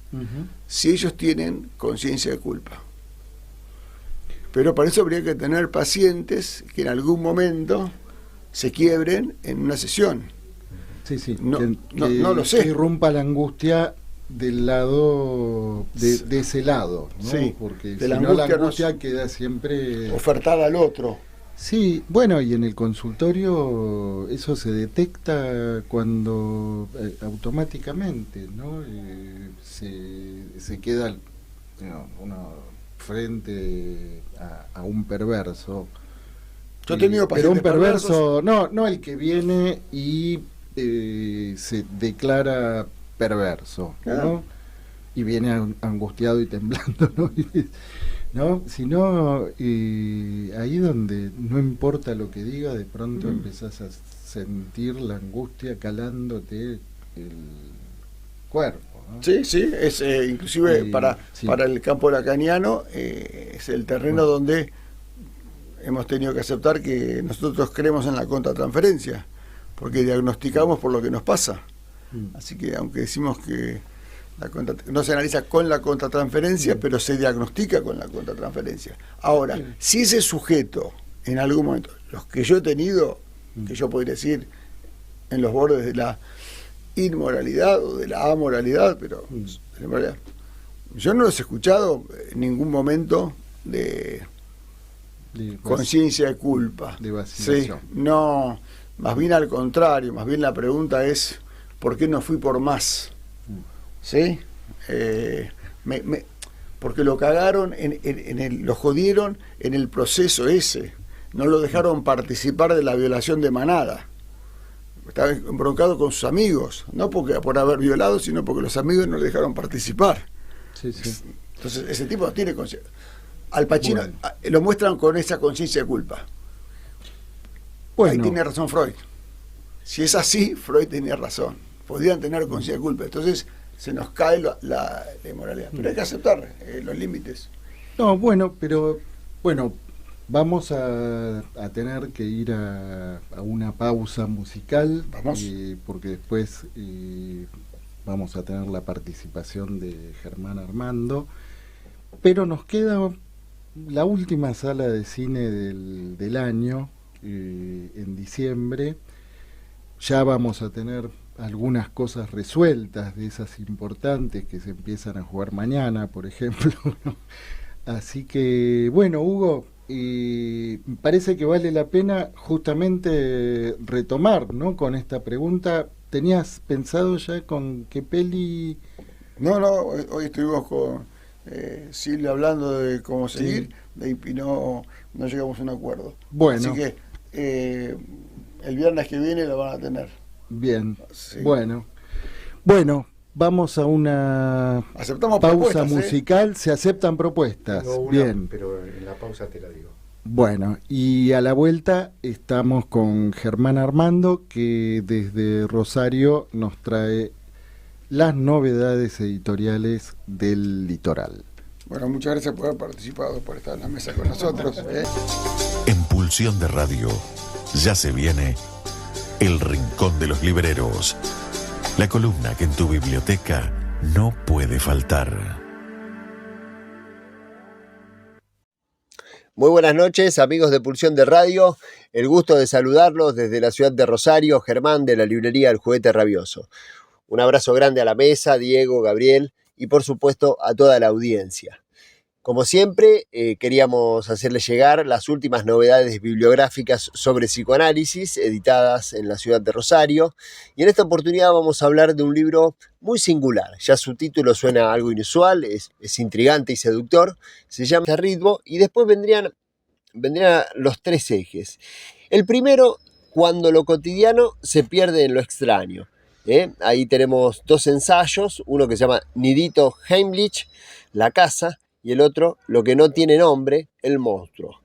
si ellos tienen conciencia de culpa. Pero para eso habría que tener pacientes que en algún momento se quiebren en una sesión. Sí. No lo sé. Que irrumpa la angustia del lado, de ese lado, ¿no? Sí, porque de si no la angustia queda siempre ofertada al otro. Sí, bueno, y en el consultorio eso se detecta cuando automáticamente, ¿no? Se queda uno frente a un perverso. Yo he tenido pero un perverso, perversos. no el que viene y se declara perverso, ¿no? Y viene angustiado y temblando, ¿no? ¿No? Sino ahí donde no importa lo que diga, de pronto empezás a sentir la angustia calándote el cuerpo, ¿no? Sí, es inclusive para el campo lacaniano es el terreno donde hemos tenido que aceptar que nosotros creemos en la contratransferencia, porque diagnosticamos por lo que nos pasa. Así que aunque decimos que no se analiza con la contratransferencia, pero se diagnostica con la contratransferencia. Ahora, si ese sujeto, en algún momento, los que yo he tenido, que yo podría decir en los bordes de la inmoralidad o de la amoralidad, pero de la inmoralidad, yo no los he escuchado en ningún momento de conciencia de culpa. De vacilación. Sí, no, más bien al contrario, más bien la pregunta es, ¿por qué no fui por más? ¿Sí? Porque lo cagaron, lo jodieron en el proceso ese. No lo dejaron participar de la violación de manada. Estaba embroncado con sus amigos, no por haber violado, sino porque los amigos no le dejaron participar. Sí. Entonces, ese tipo no tiene conciencia. Al Pacino lo muestran con esa conciencia de culpa. Ahí tiene razón Freud. Si es así, Freud tenía razón. Podrían tener conciencia de culpa. Entonces se nos cae la inmoralidad. Pero hay que aceptar los límites. No, pero vamos a tener que ir a una pausa musical. Vamos. Porque después vamos a tener la participación de Germán Armando. Pero nos queda la última sala de cine del año, en diciembre. Ya vamos a tener algunas cosas resueltas de esas importantes que se empiezan a jugar mañana, por ejemplo. Así que, bueno, Hugo, parece que vale la pena justamente retomar, ¿no? Con esta pregunta. ¿Tenías pensado ya con qué peli? No, hoy estuvimos con Silvia hablando de cómo seguir, y no llegamos a un acuerdo. Bueno. Así que el viernes que viene lo van a tener. Bien, sí. Bueno, vamos a una pausa musical. Se aceptan propuestas. Bien, pero en la pausa te la digo. Bueno, y a la vuelta estamos con Germán Armando, que desde Rosario nos trae las novedades editoriales del litoral. Bueno, muchas gracias por haber participado, por estar en la mesa con nosotros. En Pulsión de Radio ya se viene El Rincón de los Libreros, la columna que en tu biblioteca no puede faltar. Muy buenas noches, amigos de Pulsión de Radio. El gusto de saludarlos desde la ciudad de Rosario, Germán de la librería El Juguete Rabioso. Un abrazo grande a la mesa, Diego, Gabriel y por supuesto a toda la audiencia. Como siempre, queríamos hacerles llegar las últimas novedades bibliográficas sobre psicoanálisis editadas en la ciudad de Rosario. Y en esta oportunidad vamos a hablar de un libro muy singular. Ya su título suena algo inusual, es intrigante y seductor. Se llama Ritmo y después vendrían los tres ejes. El primero, cuando lo cotidiano se pierde en lo extraño. Ahí tenemos dos ensayos, uno que se llama Nidito Heimlich, La casa, y el otro, Lo que no tiene nombre, El monstruo.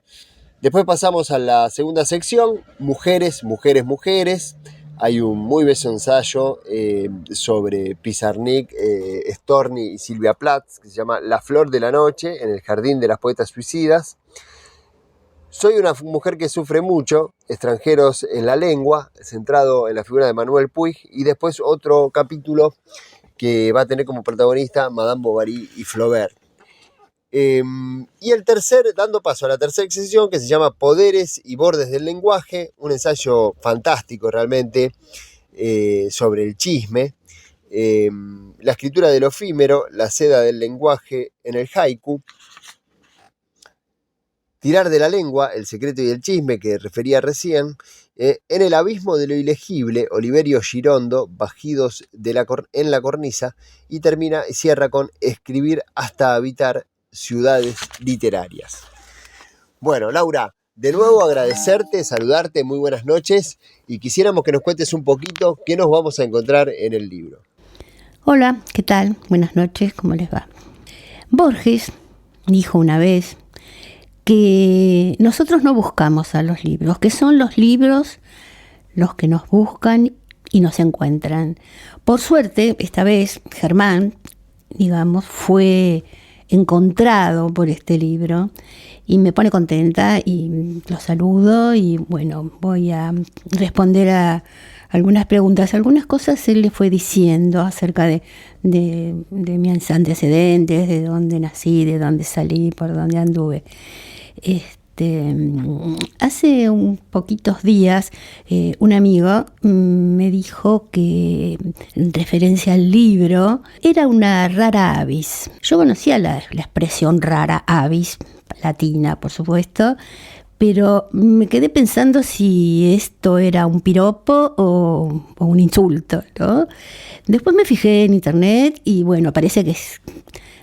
Después pasamos a la segunda sección, Mujeres, mujeres, mujeres. Hay un muy bello ensayo sobre Pizarnik, Storni y Silvia Plath, que se llama La flor de la noche, en el jardín de las poetas suicidas. Soy una mujer que sufre mucho, extranjeros en la lengua, centrado en la figura de Manuel Puig, y después otro capítulo que va a tener como protagonista Madame Bovary y Flaubert. Y el tercer, dando paso a la tercera sección, que se llama Poderes y bordes del lenguaje, un ensayo fantástico realmente sobre el chisme, la escritura del efímero, la seda del lenguaje en el haiku, Tirar de la lengua, el secreto y el chisme que refería recién, en el abismo de lo ilegible, Oliverio Girondo, bajidos en la cornisa, y cierra con escribir hasta habitar ciudades literarias. Bueno, Laura, de nuevo agradecerte, saludarte, muy buenas noches, y quisiéramos que nos cuentes un poquito qué nos vamos a encontrar en el libro. Hola, ¿qué tal? Buenas noches, ¿cómo les va? Borges dijo una vez que nosotros no buscamos a los libros, que son los libros los que nos buscan y nos encuentran. Por suerte, esta vez, Germán, digamos, fue encontrado por este libro y me pone contenta y lo saludo y bueno, voy a responder a algunas preguntas. Algunas cosas él le fue diciendo acerca de mis antecedentes, de dónde nací, de dónde salí, por dónde anduve. Hace un poquitos días un amigo me dijo que en referencia al libro era una rara avis. Yo conocía la expresión rara avis, latina por supuesto, pero me quedé pensando si esto era un piropo o un insulto, ¿no? Después me fijé en internet y bueno, parece que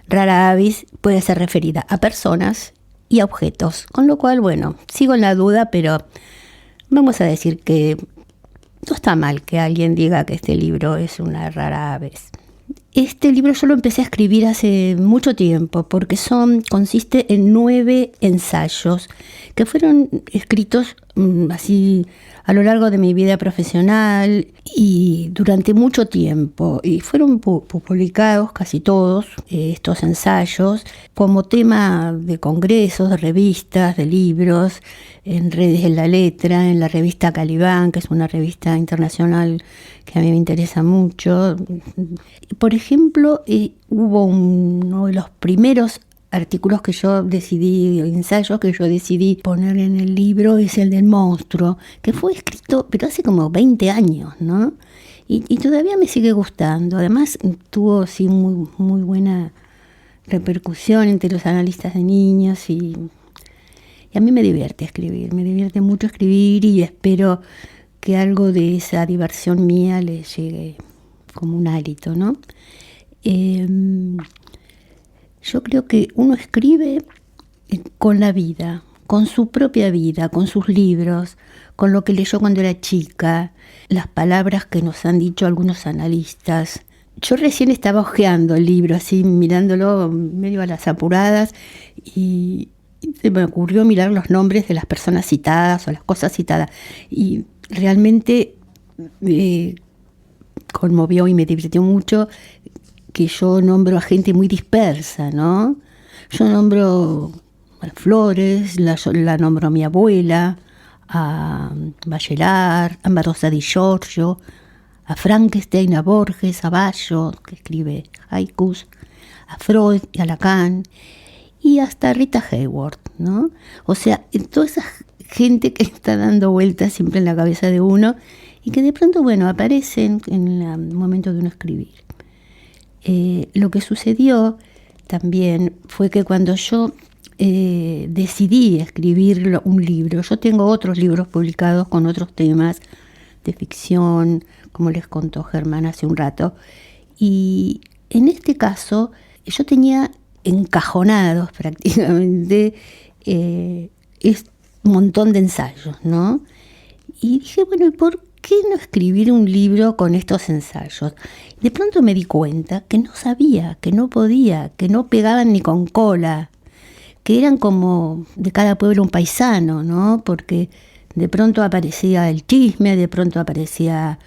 rara avis puede ser referida a personas y a objetos, con lo cual, bueno, sigo en la duda, pero vamos a decir que no está mal que alguien diga que este libro es una rara avis. Este libro yo lo empecé a escribir hace mucho tiempo porque consiste en 9 ensayos que fueron escritos así a lo largo de mi vida profesional y durante mucho tiempo. Y fueron publicados casi todos estos ensayos como tema de congresos, de revistas, de libros, en Redes de la Letra, en la revista Calibán, que es una revista internacional que a mí me interesa mucho. Por ejemplo, hubo uno de los primeros artículos que yo decidí, ensayos que yo decidí poner en el libro, es el del monstruo, que fue escrito, pero hace como 20 años, ¿no? Y todavía me sigue gustando. Además, tuvo sí, muy, muy buena repercusión entre los analistas de niños y a mí me divierte escribir, me divierte mucho escribir y espero que algo de esa diversión mía le llegue como un hálito, ¿no? Yo creo que uno escribe con la vida, con su propia vida, con sus libros, con lo que leyó cuando era chica, las palabras que nos han dicho algunos analistas. Yo recién estaba hojeando el libro, así mirándolo medio a las apuradas, y se me ocurrió mirar los nombres de las personas citadas o las cosas citadas. Y realmente me conmovió y me divirtió mucho que yo nombro a gente muy dispersa, ¿no? Yo nombro a Flores, la nombro a mi abuela, a Bachelard, a Rosa Di Giorgio, a Frankenstein, a Borges, a Bayo, que escribe haikus, a Freud y a Lacan. y hasta Rita Hayworth, ¿no? O sea, toda esa gente que está dando vueltas siempre en la cabeza de uno y que de pronto, bueno, aparecen en el momento de uno escribir. Lo que sucedió también fue que cuando yo decidí escribir un libro, yo tengo otros libros publicados con otros temas de ficción, como les contó Germán hace un rato, y en este caso yo tenía encajonados prácticamente un montón de ensayos, ¿no? Y dije, bueno, ¿y por qué no escribir un libro con estos ensayos? De pronto me di cuenta que no sabía, que no podía, que no pegaban ni con cola, que eran como de cada pueblo un paisano, ¿no? Porque de pronto aparecía el chisme, de pronto aparecía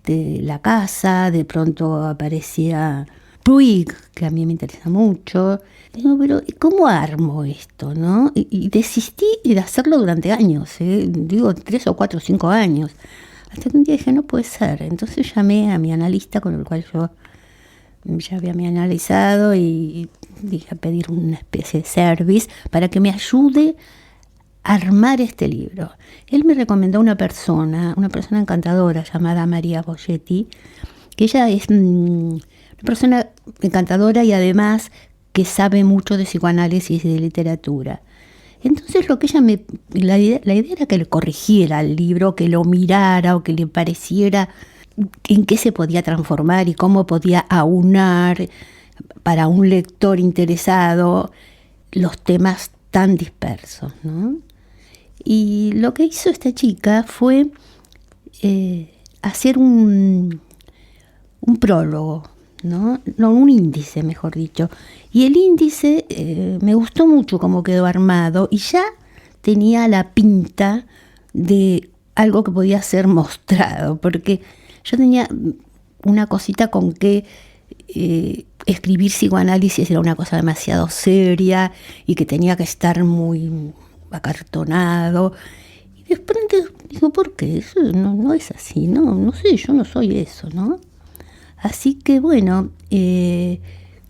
la casa, de pronto aparecía Puig, que a mí me interesa mucho. Digo, pero ¿cómo armo esto, no? Y desistí de hacerlo durante años, digo 3 o 4 o 5 años. Hasta que un día dije, no puede ser. Entonces llamé a mi analista, con el cual yo ya había analizado, y dije a pedir una especie de service para que me ayude a armar este libro. Él me recomendó una persona encantadora llamada María Boyetti, que ella es una persona encantadora y además que sabe mucho de psicoanálisis y de literatura. Entonces la idea era que le corrigiera el libro, que lo mirara o que le pareciera en qué se podía transformar y cómo podía aunar para un lector interesado los temas tan dispersos, ¿no? Y lo que hizo esta chica fue hacer un prólogo, ¿no? Un índice, mejor dicho. Y el índice me gustó mucho cómo quedó armado y ya tenía la pinta de algo que podía ser mostrado, porque yo tenía una cosita con que escribir psicoanálisis era una cosa demasiado seria y que tenía que estar muy acartonado. Y de pronto digo, ¿por qué? Eso no es así, no sé, yo no soy eso, ¿no? Así que bueno,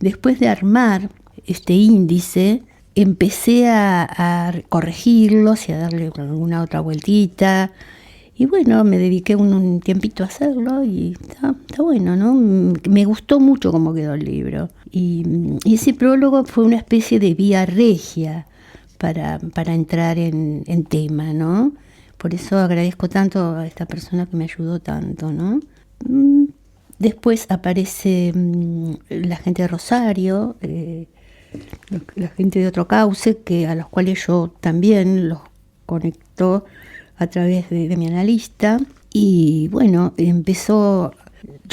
después de armar este índice, empecé a corregirlos y a darle alguna otra vueltita. Y bueno, me dediqué un tiempito a hacerlo y está bueno, ¿no? Me gustó mucho cómo quedó el libro. Y ese prólogo fue una especie de vía regia para entrar en tema, ¿no? Por eso agradezco tanto a esta persona que me ayudó tanto, ¿no? Después aparece la gente de Rosario, la gente de Otro Cauce, a los cuales yo también los conecto a través de mi analista. Y bueno, yo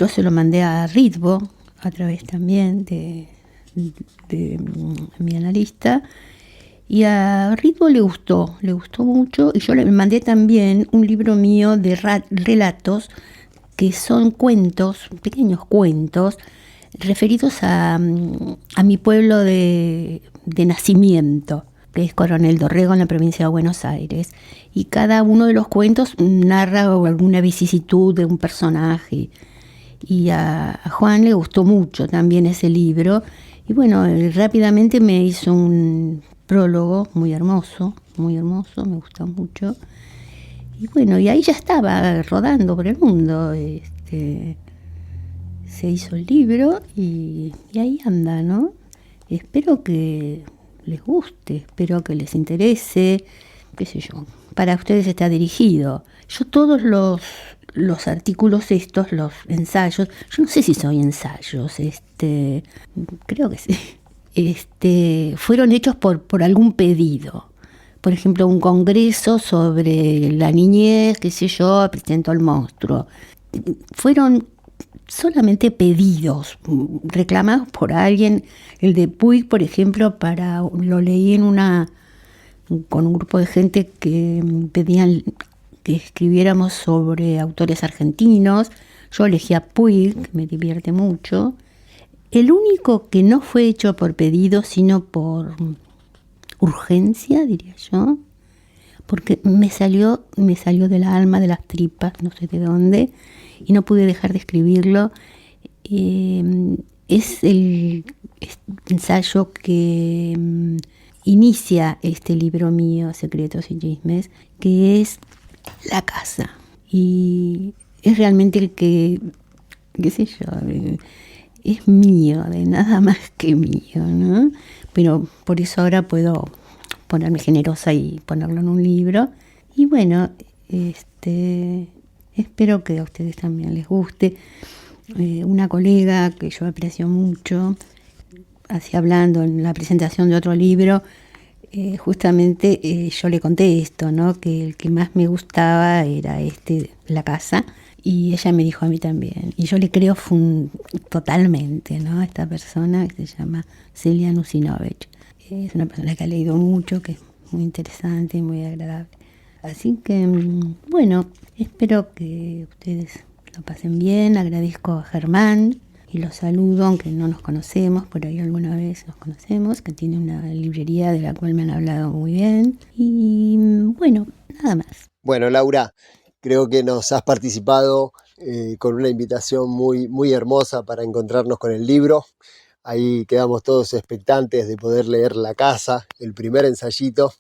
se lo mandé a Ritbo a través también de mi analista. Y a Ritbo le gustó mucho. Y yo le mandé también un libro mío de relatos que son cuentos, pequeños cuentos, referidos a mi pueblo de nacimiento, que es Coronel Dorrego, en la provincia de Buenos Aires. Y cada uno de los cuentos narra alguna vicisitud de un personaje. Y a Juan le gustó mucho también ese libro. Y bueno, rápidamente me hizo un prólogo muy hermoso, me gustó mucho. Y bueno, y ahí ya estaba rodando por el mundo. Se hizo el libro y ahí anda, ¿no? Espero que les guste, espero que les interese, qué sé yo. Para ustedes está dirigido. Yo todos los artículos estos, los ensayos, yo no sé si son ensayos, creo que sí, fueron hechos por algún pedido. Por ejemplo, un congreso sobre la niñez, qué sé yo, presentó al monstruo. Fueron solamente pedidos, reclamados por alguien. El de Puig, por ejemplo, lo leí con un grupo de gente que pedían que escribiéramos sobre autores argentinos. Yo elegí a Puig, que me divierte mucho. El único que no fue hecho por pedido, sino por urgencia, diría yo, porque me salió del alma, de las tripas, no sé de dónde, y no pude dejar de escribirlo. es el ensayo que inicia este libro mío, Secretos y Chismes, que es la casa. Y es realmente el que, qué sé yo, es mío, de nada más que mío, ¿no? Pero por eso ahora puedo ponerme generosa y ponerlo en un libro. Y bueno, espero que a ustedes también les guste. Una colega que yo aprecio mucho, así hablando en la presentación de otro libro, justamente yo le conté esto, ¿no? Que el que más me gustaba era La casa, y ella me dijo a mí también. Y yo le creo totalmente, ¿no? A esta persona que se llama Celia Nusinovich. Es una persona que ha leído mucho, que es muy interesante y muy agradable. Así que, bueno, espero que ustedes lo pasen bien. Agradezco a Germán y los saludo, aunque no nos conocemos, por ahí alguna vez nos conocemos, que tiene una librería de la cual me han hablado muy bien. Y bueno, nada más. Bueno, Laura, creo que nos has participado con una invitación muy, muy hermosa para encontrarnos con el libro. Ahí quedamos todos expectantes de poder leer La casa, el primer ensayito.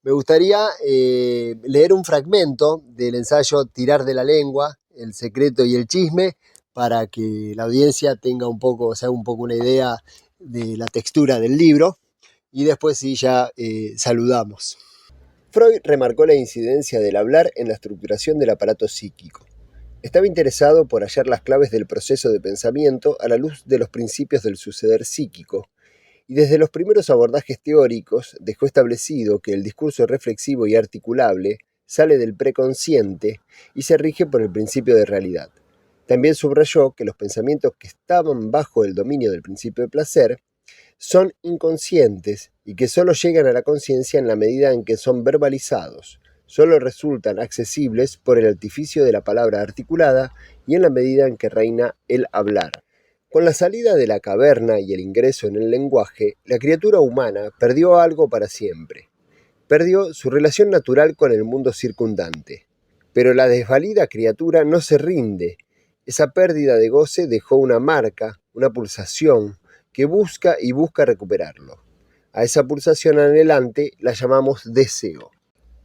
Me gustaría leer un fragmento del ensayo Tirar de la lengua, el secreto y el chisme, para que la audiencia tenga se haga un poco una idea de la textura del libro, y después sí ya saludamos. Freud remarcó la incidencia del hablar en la estructuración del aparato psíquico. Estaba interesado por hallar las claves del proceso de pensamiento a la luz de los principios del suceder psíquico, y desde los primeros abordajes teóricos dejó establecido que el discurso reflexivo y articulable sale del preconsciente y se rige por el principio de realidad. También subrayó que los pensamientos que estaban bajo el dominio del principio de placer son inconscientes y que solo llegan a la conciencia en la medida en que son verbalizados, solo resultan accesibles por el artificio de la palabra articulada y en la medida en que reina el hablar. Con la salida de la caverna y el ingreso en el lenguaje, la criatura humana perdió algo para siempre. Perdió su relación natural con el mundo circundante. Pero la desvalida criatura no se rinde. Esa pérdida de goce dejó una marca, una pulsación, que busca y busca recuperarlo. A esa pulsación anhelante la llamamos deseo.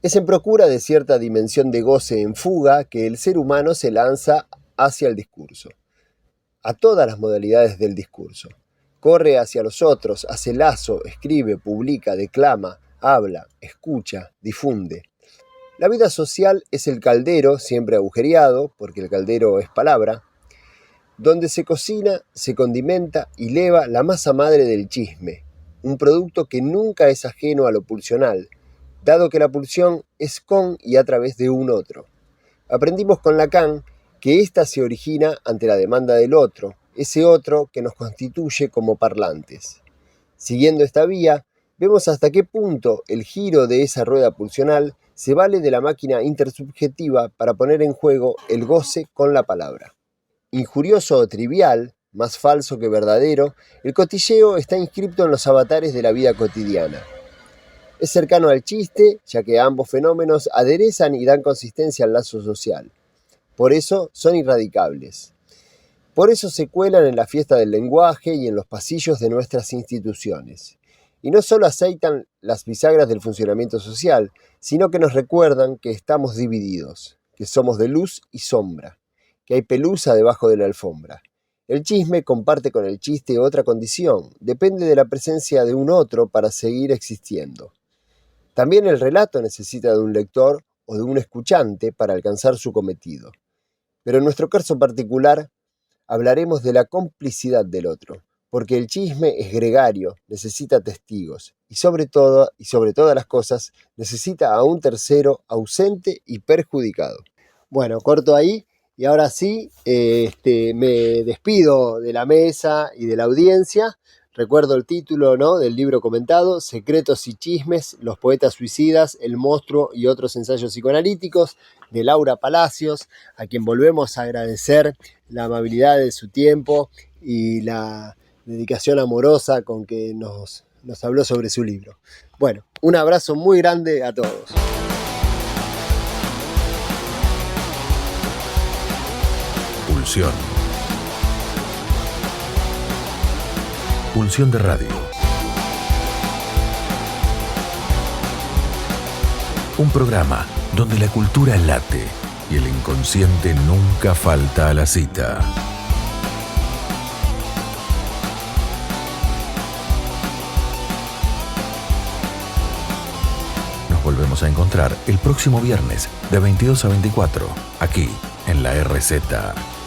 Es en procura de cierta dimensión de goce en fuga que el ser humano se lanza hacia el discurso, a todas las modalidades del discurso. Corre hacia los otros, hace lazo, escribe, publica, declama, habla, escucha, difunde. La vida social es el caldero, siempre agujereado, porque el caldero es palabra, donde se cocina, se condimenta y leva la masa madre del chisme, un producto que nunca es ajeno a lo pulsional, dado que la pulsión es con y a través de un otro. Aprendimos con Lacan que ésta se origina ante la demanda del otro, ese otro que nos constituye como parlantes. Siguiendo esta vía, vemos hasta qué punto el giro de esa rueda pulsional se vale de la máquina intersubjetiva para poner en juego el goce con la palabra. Injurioso o trivial, más falso que verdadero, el cotilleo está inscripto en los avatares de la vida cotidiana. Es cercano al chiste, ya que ambos fenómenos aderezan y dan consistencia al lazo social. Por eso son irradicables. Por eso se cuelan en la fiesta del lenguaje y en los pasillos de nuestras instituciones. Y no solo aceitan las bisagras del funcionamiento social, sino que nos recuerdan que estamos divididos, que somos de luz y sombra, que hay pelusa debajo de la alfombra. El chisme comparte con el chiste otra condición, depende de la presencia de un otro para seguir existiendo. También el relato necesita de un lector o de un escuchante para alcanzar su cometido. Pero en nuestro caso particular, hablaremos de la complicidad del otro, porque el chisme es gregario, necesita testigos, y sobre todas las cosas, necesita a un tercero ausente y perjudicado. Bueno, corto ahí, y ahora sí, me despido de la mesa y de la audiencia. Recuerdo el título, ¿no?, del libro comentado, Secretos y Chismes, los poetas suicidas, el monstruo y otros ensayos psicoanalíticos, de Laura Palacios, a quien volvemos a agradecer la amabilidad de su tiempo y la dedicación amorosa con que nos habló sobre su libro. Bueno, un abrazo muy grande a todos. Pulsión. Pulsión de Radio. Un programa donde la cultura late y el inconsciente nunca falta a la cita. Nos volvemos a encontrar el próximo viernes de 22 a 24, aquí en la RZ.